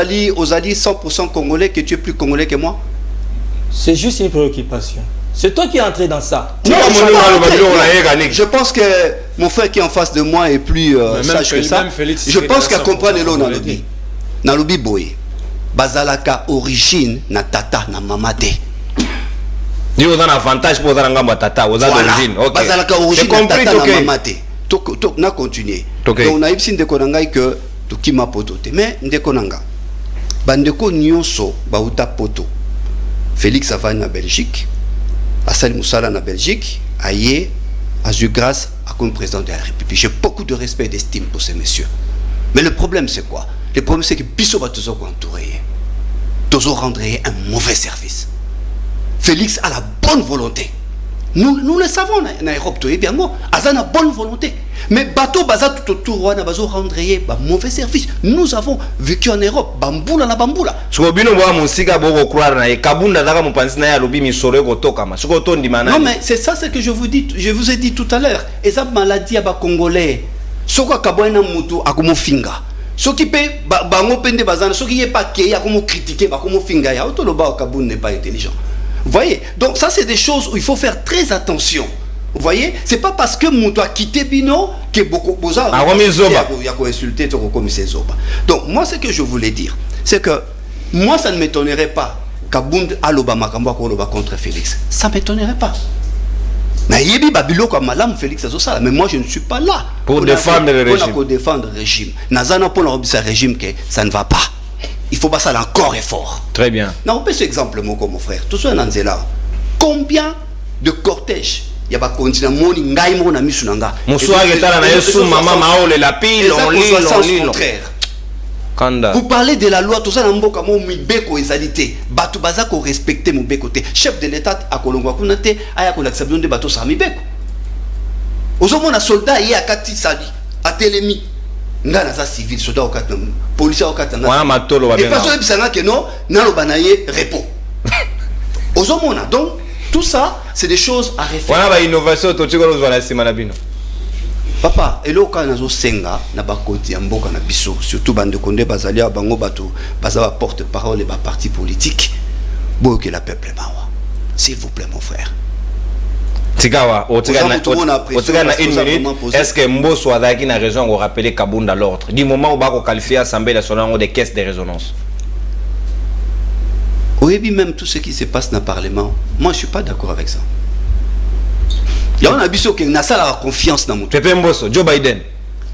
alliés 100% congolais, que tu es plus congolais que moi? C'est juste une préoccupation. C'est toi qui es entré dans ça. Non, je pense que mon frère qui est en face de moi est plus sage que ça. Je pense qu'à comprendre le Nalobi. Nalobi Boye. Bazalaka origine na tata na mama te. Dis vous avez un avantage pour vous avoir un tata, vous avez origine. OK. Bazalaka origine na tata na mama te. Donc on a continué. Donc on a ipsi ndeko nanga que to kima poto te. Mais ndeko nanga. Bandeko nyonso bauta poto. Félix Avani na Belgique. Assali Moussala na Belgique. Aye a eu grâce à comme président de la République. J'ai beaucoup de respect et d'estime pour ces messieurs. Mais le problème c'est quoi? Le problème c'est que Bisso va toujours entourer. Toujours rendre un mauvais service. Félix a la bonne volonté. Nous le savons en Europe, tu es bien moi. Azan a bonne volonté. Mais bateau baza tout autour, on a besoin de rendre un mauvais service. Nous avons vécu en Europe. Bamboula la bamboula. Non mais c'est ça ce que je vous ai dit tout à l'heure. Et ça maladie à Congolais. Soko kaboina mutu akumo finga. Ce qui peut bango pende bazana, ce qui est pas qu'il y a comme critiquer, comme finga ya auto le ba Kaboun n'est pas intelligent. Vous voyez? Donc ça c'est des choses où il faut faire très attention. Vous voyez? C'est pas parce que mutu a quitté Bino que beaucoup boza il y a insulté to comme c'est zoba. Donc moi ce que je voulais dire, c'est que moi ça ne m'étonnerait pas Kaboun a l'Obama contre Félix. Ça m'étonnerait pas. Mais Félix mais moi je ne suis pas là pour défendre le régime. Pour défendre le régime. Nazana pour le régime que ça ne va pas. Il faut passer encore et fort. Très bien. Non, on peut ce exemple mon frère. Tout ça Nanzela. Combien de cortèges il y a pas continuer moni ngai mo na misu nanga. Musuwa getala na Yesu mama maole la pile on lit. Vous parlez de la loi, tout ça, n'amboka mo mibeko ezalité. Batu bazako respecter mon bécoté. Chef de l'État à Kolongwa kunate aya ko l'acceptation de bateau sa mibeko. Ozomona soldat yi akati sali atelemi. Ngana za civil soldat okata policier okata na. Wana matolo ba bien. Et pas so bisanga que non, na lo banaye repos. Ozomona donc tout ça c'est des choses à réfléchir. Wana ba innovation to tiko lo la sima na bino. Papa, et là, quand on a senga, na bakoti amboka na biso, surtout bande konde bazalia bango bato, bazaba porte-parole et ba parti politique, bon que la peuple mawa. S'il vous plaît mon frère. Tigawa, otigana une minute. Est-ce que Mbosso Adaki n'a raison de rappeler Kaboun à l'ordre? Du moment où Bako qualifié l'Assemblée nationale des caisses de résonance. Oui, même tout ce qui se passe dans le Parlement, moi je suis pas d'accord avec ça. Il y a un abisso qui n'a pas la confiance dans mon Pepe Mbosso, Joe Biden.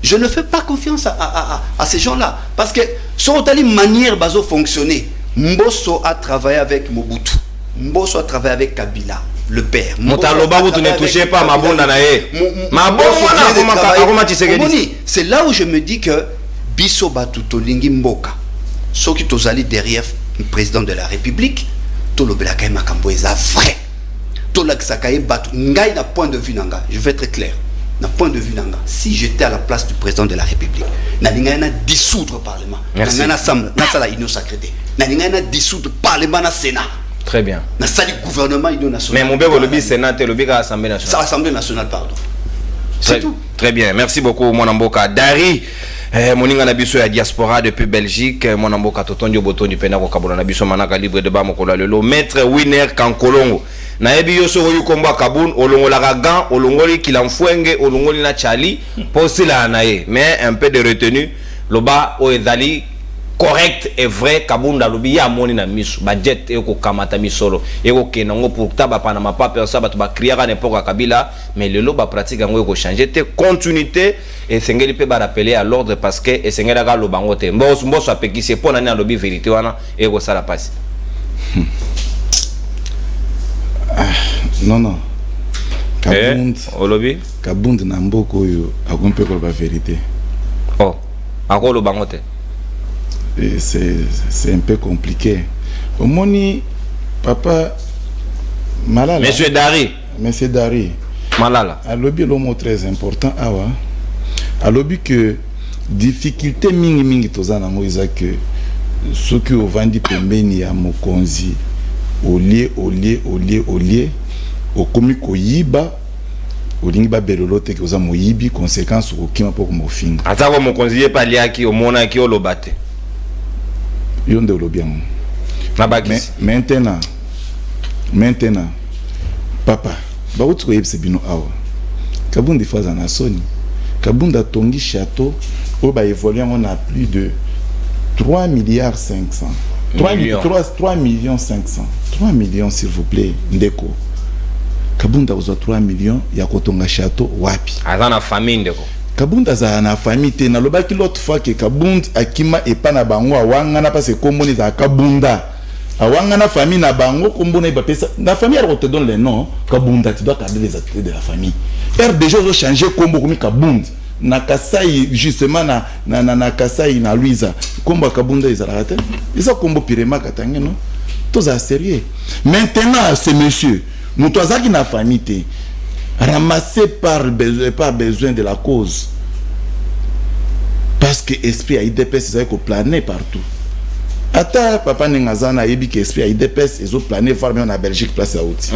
Je ne fais pas confiance à ces gens-là. Parce que sur une manière de fonctionner, Mbosso a travaillé avec Mobutu. Mbosso a travaillé avec Kabila, le père. Motaloba, vous ne touchez pas ma bonne anae. C'est là où je me dis que Bisso Batuto Lingi Mboka, ceux qui sont allés derrière le président de la République, tout le Belakaï Makambo est vrai. Je vais être très clair. D'un point de vue nanga, si j'étais à la place du président de la République, n'allais dissoudre le Parlement. Merci. N'allais dissoudre le Parlement, le Sénat. Très bien. Le gouvernement national. Mais mon bégo le Sénat et le bégo Assemblée nationale. Assemblée nationale, pardon. C'est tout. Très bien. Merci beaucoup, mon amboka. Dari. Moninga na biso ya diaspora depuis Belgique, mon amboka totondi botondi pena ko kabona na biso manaka libre de ba mokola lelo maître Winner Kankolongo. Na yebi yo so yu komba Kaboun olongola gagan olongoli kilamfwenge olongoli na chali posila na ye mais un peu de retenue loba o ezali correct et vrai Kaboun da lobi ya moni na misu budget e ko kamata misolo e ko kenango pour taba pana mapa personne ba to ba crier à n'importe Kabila mais le loba pratique ngo ko changer te continuité et sengeli pe ba rappeler à l'ordre parce que et sengela ga lobango te mboso apekisi po na lobi vérité wana e ko sala passe. Non. Kabound na mboko yo akompe ko la vérité. Oh, akolo bangote. C'est un peu compliqué. Au moni papa Malala. Monsieur Dari. Malala. Malala. A lobby le mot très important awa. alobi que difficulté mingi tozana ngo eza que ceux qui ovandi pembeni ya mokonzi olie okomi koyiba olingi ba belolo te koza moyibi conséquence okima poko mofinga atako mokonzi ye paliaki omona ki olobate yonde olobiango na bakisi maintenant papa bauti koyebisa bino awa Kabundi faza na soni Kabunda tongi château au ba évolué on a plus de 3 milliards 500 3 millions 500 3 millions s'il vous plaît ndeko Kabunda ozo 3 millions ya kotonga château wapi azana famille ndeko Kabunda za na famille te na lobaki l'autre fois que Kabunda akima epana bango awangana parce que komboni za Kabunda awangana famille na bango kombona ba pesa na famille elle te donne les noms Kabunda tu dois garder les activités de la famille RDG ont changé kombo komi Kabunda na Kasai justement na Kasai na Luiza kombo Kabunda ezala te isa kombo pirema katange non tous à sérieux maintenant ce monsieur nous tous qui na famille te ramassé par besoin de la cause parce que esprit a IDPS ça ko planer partout ata papa nengazana yebi que esprit a IDPS ezo planer voir même en Belgique place à outi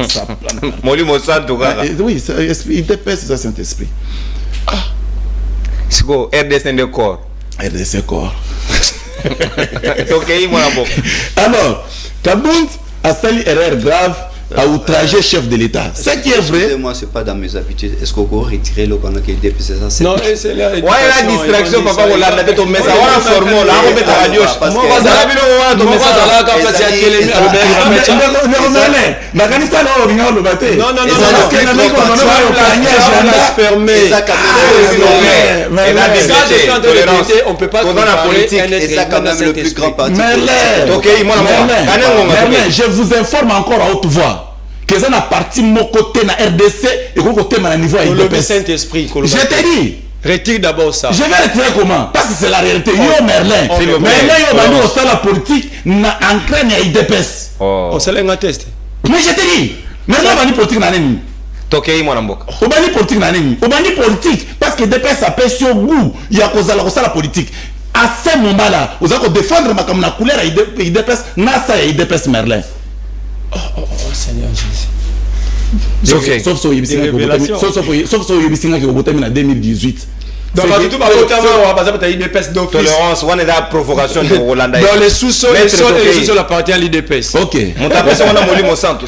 ça plane Molimo Santo kala oui ça esprit IDPS ça Saint Esprit siko RDC de corps OK moi bon alors Kabund a sali erreur grave à outrager chef de l'État. Ce qui est vrai. Moi, c'est pas dans mes habitudes. Est-ce qu'on peut retirer le pendant qu'il est ça? Non, c'est la distraction, papa, on l'a fait tomber. Ça va formol, là, on met la radio. Moi, ça va bien, on va tomber ça là, quand place à télé. On peut pas dans la politique. Et ça, quand même, le plus grand parti. Je vous informe encore à haute voix. Que ça n'a parti mon côté na RDC et mon côté na niveau le Saint-Esprit. Je te dis. Retire d'abord ça. Je vais retirer comment? Parce que c'est la réalité. Yo Merlin. Merlin yo bandi au sein la politique na ancré na IDPS. On se l'en test. Mais je te dis. Merlin bandi politique na nini? Tokei mwana mboka. Obandi politique na nini? Obandi politique parce que IDPS a pris sur goût. Il y a cause la politique. À ce moment-là, vous allez défendre ma comme la couleur IDPS na ça IDPS Merlin. Oh Seigneur Jésus. Sauf sur Ybisinga qui a en 2018. Dans Tolérance, on est la provocation de Roland. Dans les sous-sols, les sous-sols appartiennent à l'IDPS. Ok. Mon tapé, c'est mon Molimo Santo.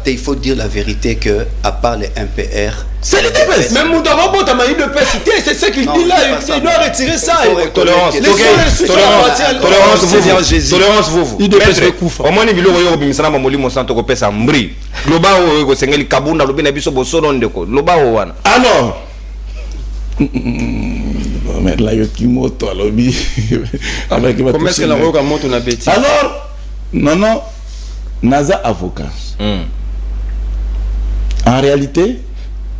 Il faut dire la vérité que, à part les MPR, c'est l'IDPS. Même Moudavabo, t'as mis l'IDPS, c'est ce qu'il dit là, il doit retirer ça. Tolérance, vous. Au moins, il y a un Molimo Santo qui pèse un bris. Loba o sengeli kabunda lobina biso bosono ndeko loba o wana alors mais la yokimoto alobi avec comment est-ce que la roka moto na beti alors non naza avocat en réalité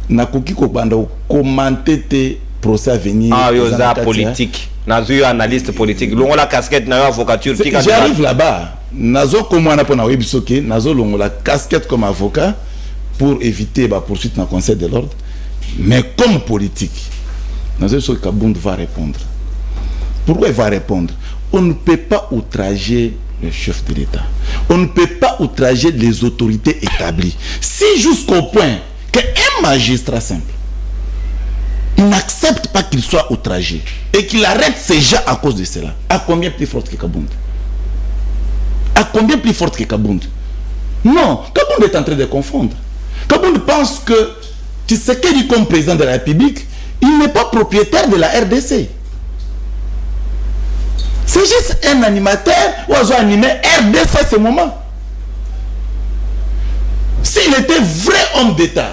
nakoki ko banda commenter te procès à venir yoza politique nazo analyste politique longo la casquette na avocature j'arrive là-bas nazo komwana pona webisoke nazo longo la casquette comme avocat pour éviter la poursuite dans le conseil de l'ordre mais comme politique nazo so Kabund va répondre. Pourquoi il va répondre? On ne peut pas outrager le chef de l'État, on ne peut pas outrager les autorités établies si jusqu'au point qu'un magistrat simple n'accepte pas qu'il soit outragé et qu'il arrête ces gens à cause de cela. À combien plus forte que Kabund? À combien plus forte que Kabund? Non, Kabund est en train de confondre. Kabund pense que Tshisekedi comme président de la République, il n'est pas propriétaire de la RDC. C'est juste un animateur ou un animé RDC à ce moment. S'il était vrai homme d'État,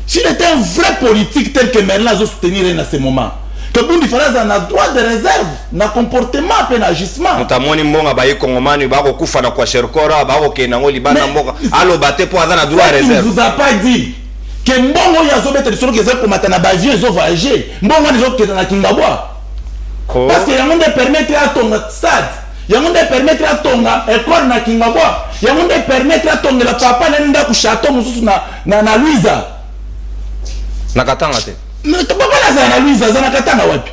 s'il était un vrai politique tel que Merlin a soutenir à ce moment, Kabund a droit de réserve, na comportement, un agissement. Notamment, il y a des Congomani qui ont fait des Cherkora, qui ont fait des ne vous a pas dit que Mbongo Yazobet est sur le comme un avion, ils ont voyagé. Mbongo les autres qui sont dans Kingawa. Parce qu'il y a un monde de permettre à ton stade, il y a un monde de permettre à ton école na Kingawa, il y a un monde de permettre à ton la papa n'enda ku château mususu na Luiza. Nakatanga te. Mais tu peux pas la analyse, ça n'a katanga wapi.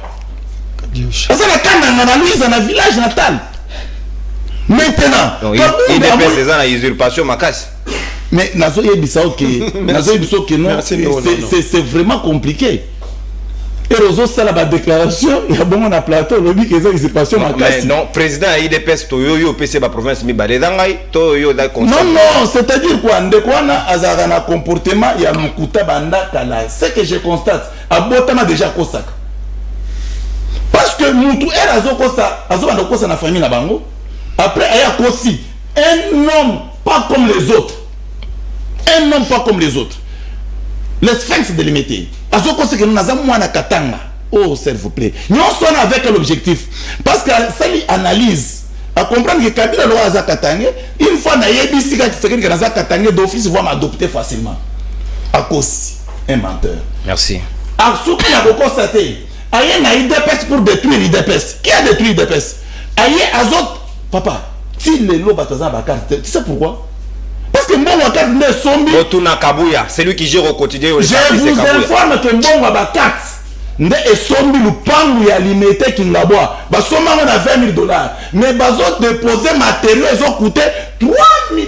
Ça n'a katanga analyse dans le village natal. Maintenant, il dépend des ans à usurpation makasi. mais nazo yebisa que non, c'est vraiment compliqué. Et Rozo ça la déclaration, il y a bon on a plateau, le but que ça usurpation makasi. Non, président IDPS to yo PC ba province mi balé dangai to yo da conseil. Non, c'est-à-dire quoi, ndekwana azara na comportement ya mukuta banda kala. Ce que je constate, abotama déjà kosaka. Parce que mutu era azo kosa na famille na bango. Après, il y a aussi un homme pas comme les autres. Un homme pas comme les autres. Le sphinx délimité. Azoko c'est que nous avons moins katanga. Oh, s'il vous plaît. Nous sommes avec l'objectif. Parce que ça lui analyse. À comprendre que Kabila Loa Aza Katanga, une fois na yebisi ka tseke que Aza Katanga d'office va m'adopter facilement. À cause un menteur. Merci. À ce qu'il a constaté, aïe na IDPS pour détruire l'IDPS. Qui a détruit l'IDPS? Aïe Azot. Papa, si les lots batazan bakarte, tu sais pourquoi? Parce que Mbongo Bakarte n'est sombi. Rotuna Kabuya, c'est lui qui gère au quotidien. Je vous informe que Mbongo Bakarte n'est sombi le pan lui a limité qui n'a bois. Bah seulement on a $20,000. Mais bazo déposer matériaux, ils ont coûté 3,000.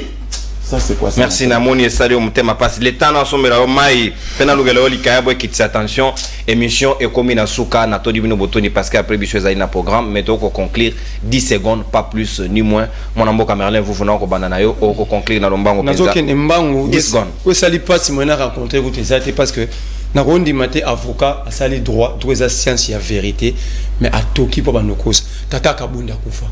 Ça c'est quoi ça? Merci Namoni et salut au thème passe. Les temps ensemble là mai pena lugelo likayabo qui attention émission et comme na suka na todi bino botoni parce qu'après biso ezali na programme mais donc conclure 10 secondes pas plus ni moins mon ambo Merlin vous venons ko banana yo ko conclure na lombango penza nazo ken mbango 10 secondes ko sali passe moi na rencontrer vous te parce que na rondi maté avocat a sali droit droit science ya vérité mais à toki pour bano cause tata kabunda kufa.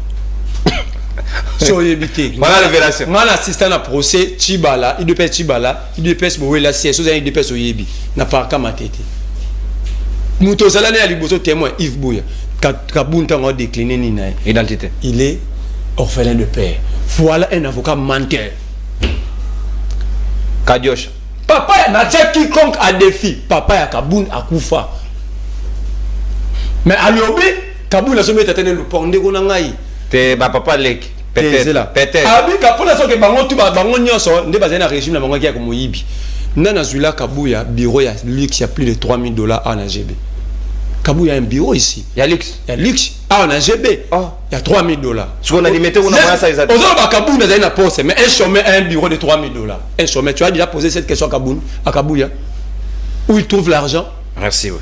Voilà la révélation. Moi l'assistant à procès Chibala, il dépêche Chibala, il dépêche Bouela CS, il dépêche Oyebi, n'a pas qu'à ma tête. Mouto Salane a liboso témoin Yves Bouya, Kabunta a décliné Nina. Identité. Il est orphelin de père. Voilà un avocat menteur. Kadioche. Papa n'a pas quiconque a défi. Papa a Kaboun a Koufa. Mais à l'obé, Kaboun a sommet à tenir le pont de Gonangaï. Te ba papa lek peut-être abi kapona so ke bango tu ba bango nyoso nde bazana régime na bango ki ya komoyibi nana Zula Kabuya bureau ya luxe ya plus de $3,000 en AGB. Kabuya a un bureau ici. Il y a luxe. Il y a luxe. Ah en AGB. Oh. Il y a $3,000. Ce qu'on a limité on a ça exactement. Aux autres Kabuya dans une poste mais un chômeur a un bureau de $3,000. Un chômeur, tu as déjà posé cette question à Kabuya où il trouve l'argent? Merci oui.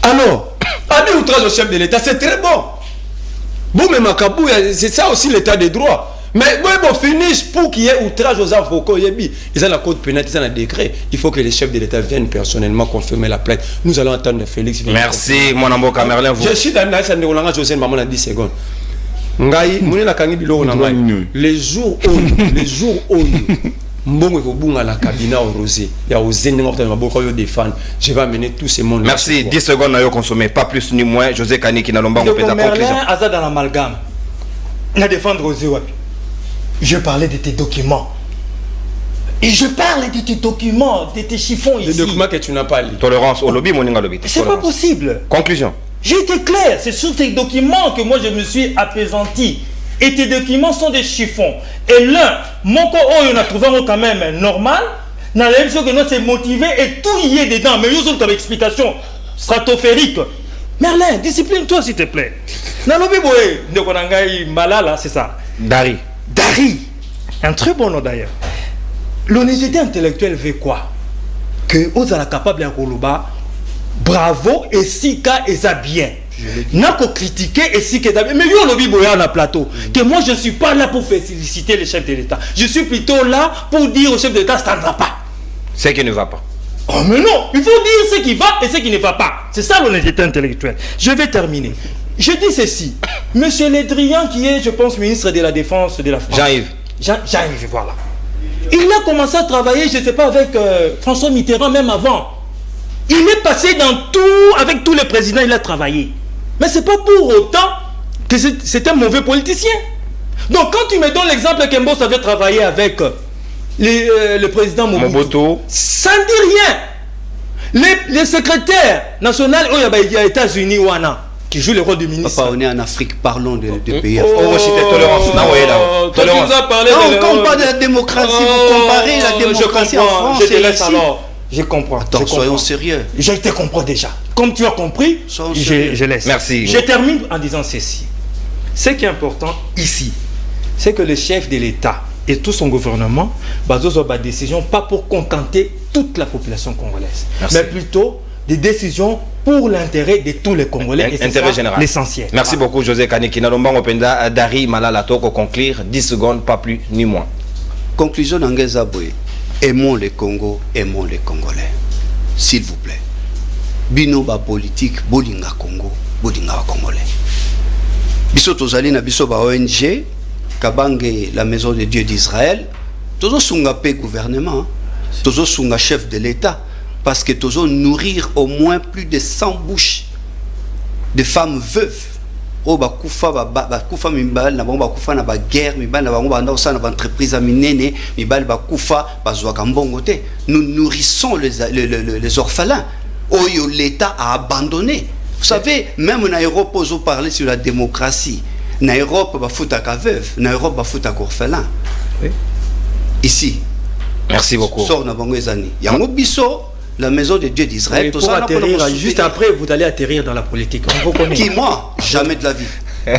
Alors, abi outrage au chef de l'État, c'est très bon. Bon, mais Makabouya, c'est ça aussi l'état de droit. Mais bon, finish pour qu'il y ait outrage aux avocats. Ils ont la code pénale, ils ont un décret. Il faut que les chefs de l'État viennent personnellement confirmer la plainte. Nous allons attendre Félix. Merci, mon amour Merlin. Je suis dans la José Maman à 10 secondes. Ngai, Mouna Kangi Bilo, les jours où Mbongo Kobunga la cabinet au rosé. Il y a aux ennemis de défendre. Je vais amener tous ces mondes. Merci. 10 secondes à consommer. Pas plus ni moins. José Kani qui n'a pas de conclusion. Azad dans l'amalgame. Na défendre Rosé Wapi. Je parlais de tes documents. Et je parle de tes documents, de tes chiffons ici. Les documents que tu n'as pas lu. Tolérance au lobby, moninga lobby. C'est pas possible. Conclusion. J'ai été clair. C'est sur tes documents que moi je me suis apaisanti. Et tes documents sont des chiffons. Et l'un, mon corps, on a trouvé quand même normal. Dans la même chose que nous, c'est motivé et tout y est dedans. Mais nous autres, comme explication stratosphérique. Merlin, discipline-toi s'il te plaît. Nalobi Boé, Ndekonangai Malala, c'est ça. Dari. Dari. Un très bon nom d'ailleurs. L'honnêteté intellectuelle veut quoi? Que vous êtes capable de Koluba, bravo et si cas et ça bien. N'a qu'à critiquer et si que ça bien. Mais yo lobby boya na plateau. Que moi je ne suis pas là pour féliciter les chefs de l'État. Je suis plutôt là pour dire aux chefs de l'État ça ne va pas. Ce qui ne va pas. Oh mais non, il faut dire ce qui va et ce qui ne va pas. C'est ça l'honnêteté intellectuelle. Je vais terminer. Je dis ceci. Monsieur Le Drian qui est, je pense, ministre de la Défense de la France. Jean-Yves. Jean-Yves, voilà. Il a commencé à travailler, je ne sais pas, avec François Mitterrand même avant. Il est passé dans tout, avec tous les présidents, il a travaillé. Mais ce n'est pas pour autant que c'est un mauvais politicien. Donc quand tu me donnes l'exemple qu'Embos avait travaillé avec le président Mobutu, ça ne dit rien. Les secrétaires nationaux aux États-Unis, qui joue le rôle du ministre. Papa, on est en Afrique, parlons de pays. Tolérance. Tolérance. On parle de la démocratie, vous comparez la démocratie en France. Je te laisse alors. Je comprends. Attends, soyons sérieux. Je te comprends déjà. Comme tu as compris, je laisse. Merci. Je termine en disant ceci. Ce qui est important ici, c'est que le chef de l'État et tout son gouvernement basent des décisions pas pour contenter toute la population congolaise, mais plutôt des décisions pour l'intérêt de tous les Congolais. Et intérêt général. L'essentiel. Merci beaucoup, José Kaniki. Nalombango Penda, Dari Malala Toko, conclure 10 secondes, pas plus ni moins. Conclusion d'Angezaboué. Aimons les Congo, aimons les Congolais. S'il vous plaît. Bino ba politique, bolinga Congo, bolinga Congolais. Biso tozali na biso ba ONG, Kabange, la maison de Dieu d'Israël, tozo sunga pe gouvernement, tozo sunga chef de l'État, parce que tozo nourrir au moins plus de 100 bouches de femmes veuves. Oh ba kufa mibal na ba kufa na ba guerre mibal na ba na osana ba entreprise minene mibal ba kufa bazwa kambongo te. Nous nourrissons les orphelins. Oyo l'État a abandonné. Vous savez, même en Europe, on parle sur la démocratie. En Europe, ba futa ka veuve, en Europe ba futa ka orphelin. Oui. Ici. Merci beaucoup. Sort na bango ezani. Yango biso la maison de Dieu d'Israël. Pour atterrir, juste après, vous allez atterrir dans la politique. On vous connaît. Qui, moi? Jamais de la vie.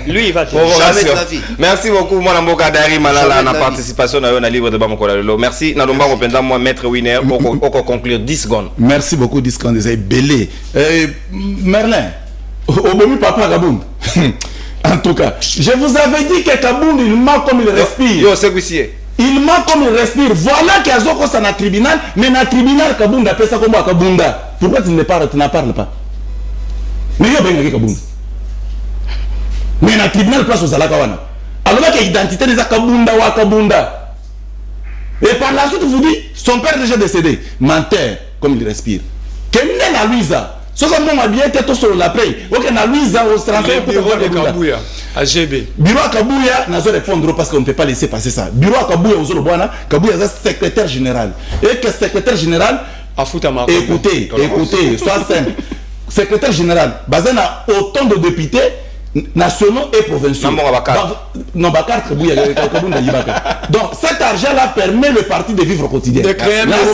Lui, il va atterrir. Jamais de la vie. Merci beaucoup, moi, Namboka Dari Malala, na participation à la Libre de Bamokola. Merci, Nalomba Mopenda, moi, Maître Winner, pour conclure 10 secondes. Merci beaucoup, 10 secondes, c'est belé. Merlin, Obomi Papa Kabound. En tout cas, je vous avais dit que Kabound, il ment comme il respire. Yo, c'est Guissier. Il ment comme il respire. Voilà qu'il y a Zoko ça na tribunal, mais na tribunal Kabunda appelle ça comme Kabunda. Pourquoi tu n'en parles pas? Mais il y a bien Kabunda. Mais na tribunal place aux Alakawana. Alors là qu'il y a identité des Kabunda ou Kabunda. Et par la suite vous dites, son père est déjà décédé. Menteur comme il respire. Quelle est la Louisa? Ce que moi m'a bien été sur la paix. Ok, na Louisa au transfert pour le Kabouya. AGB. Bureau à Kabouya, n'a pas répondre parce qu'on ne peut pas laisser passer ça. Bureau à Kabouya, aux Olobouana, Kabouya est secrétaire général. Et que secrétaire général, écoutez, sois simple. Secrétaire général, basé na autant de députés nationaux et provinciaux. Non, Bakar Kabouya, donc cet argent-là permet le parti de vivre au quotidien. De créer maintenant,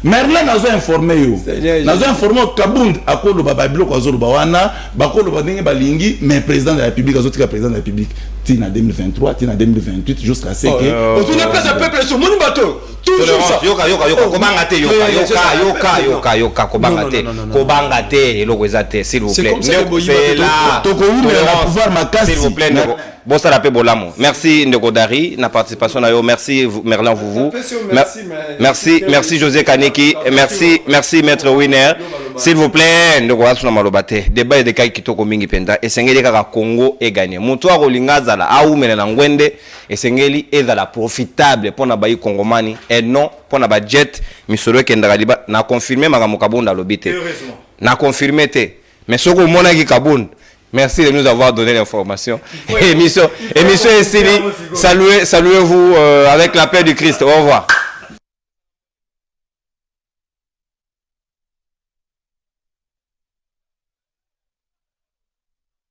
Merlin nous a informé, Kabound a quoi le Babylon Kozolobawana, Bakolo Badingi Balingi, mais président de la République, président de la République, Tina 2023, Tina 2028, jusqu'à ce que. On ne place un peuple sur mon bateau. Toujours ça. Yoka, s'il vous plaît. S'il vous plaît, bon ça l'appelle Bolamo. Merci Ndeko Dari, na participation na yo. Merci Merlin vous. Merci José Kaniki. Merci Maître Winner. S'il vous plaît, Ndeko Asuna Malobate. Débat de kai kitoko mingi penda. Esengeli kaka Congo e gagné. Mutu a rolinga zala au mena na ngwende. Esengeli ezala profitable pour na bayi Congomani et non pour na ba jet misolo kendaka liba na confirmer makambo Kabunda lobite. Na confirmer te. Mais ce que mon ami Kabound, merci de nous avoir donné l'information. Émission est Saluez-vous avec la paix du Christ. Au revoir.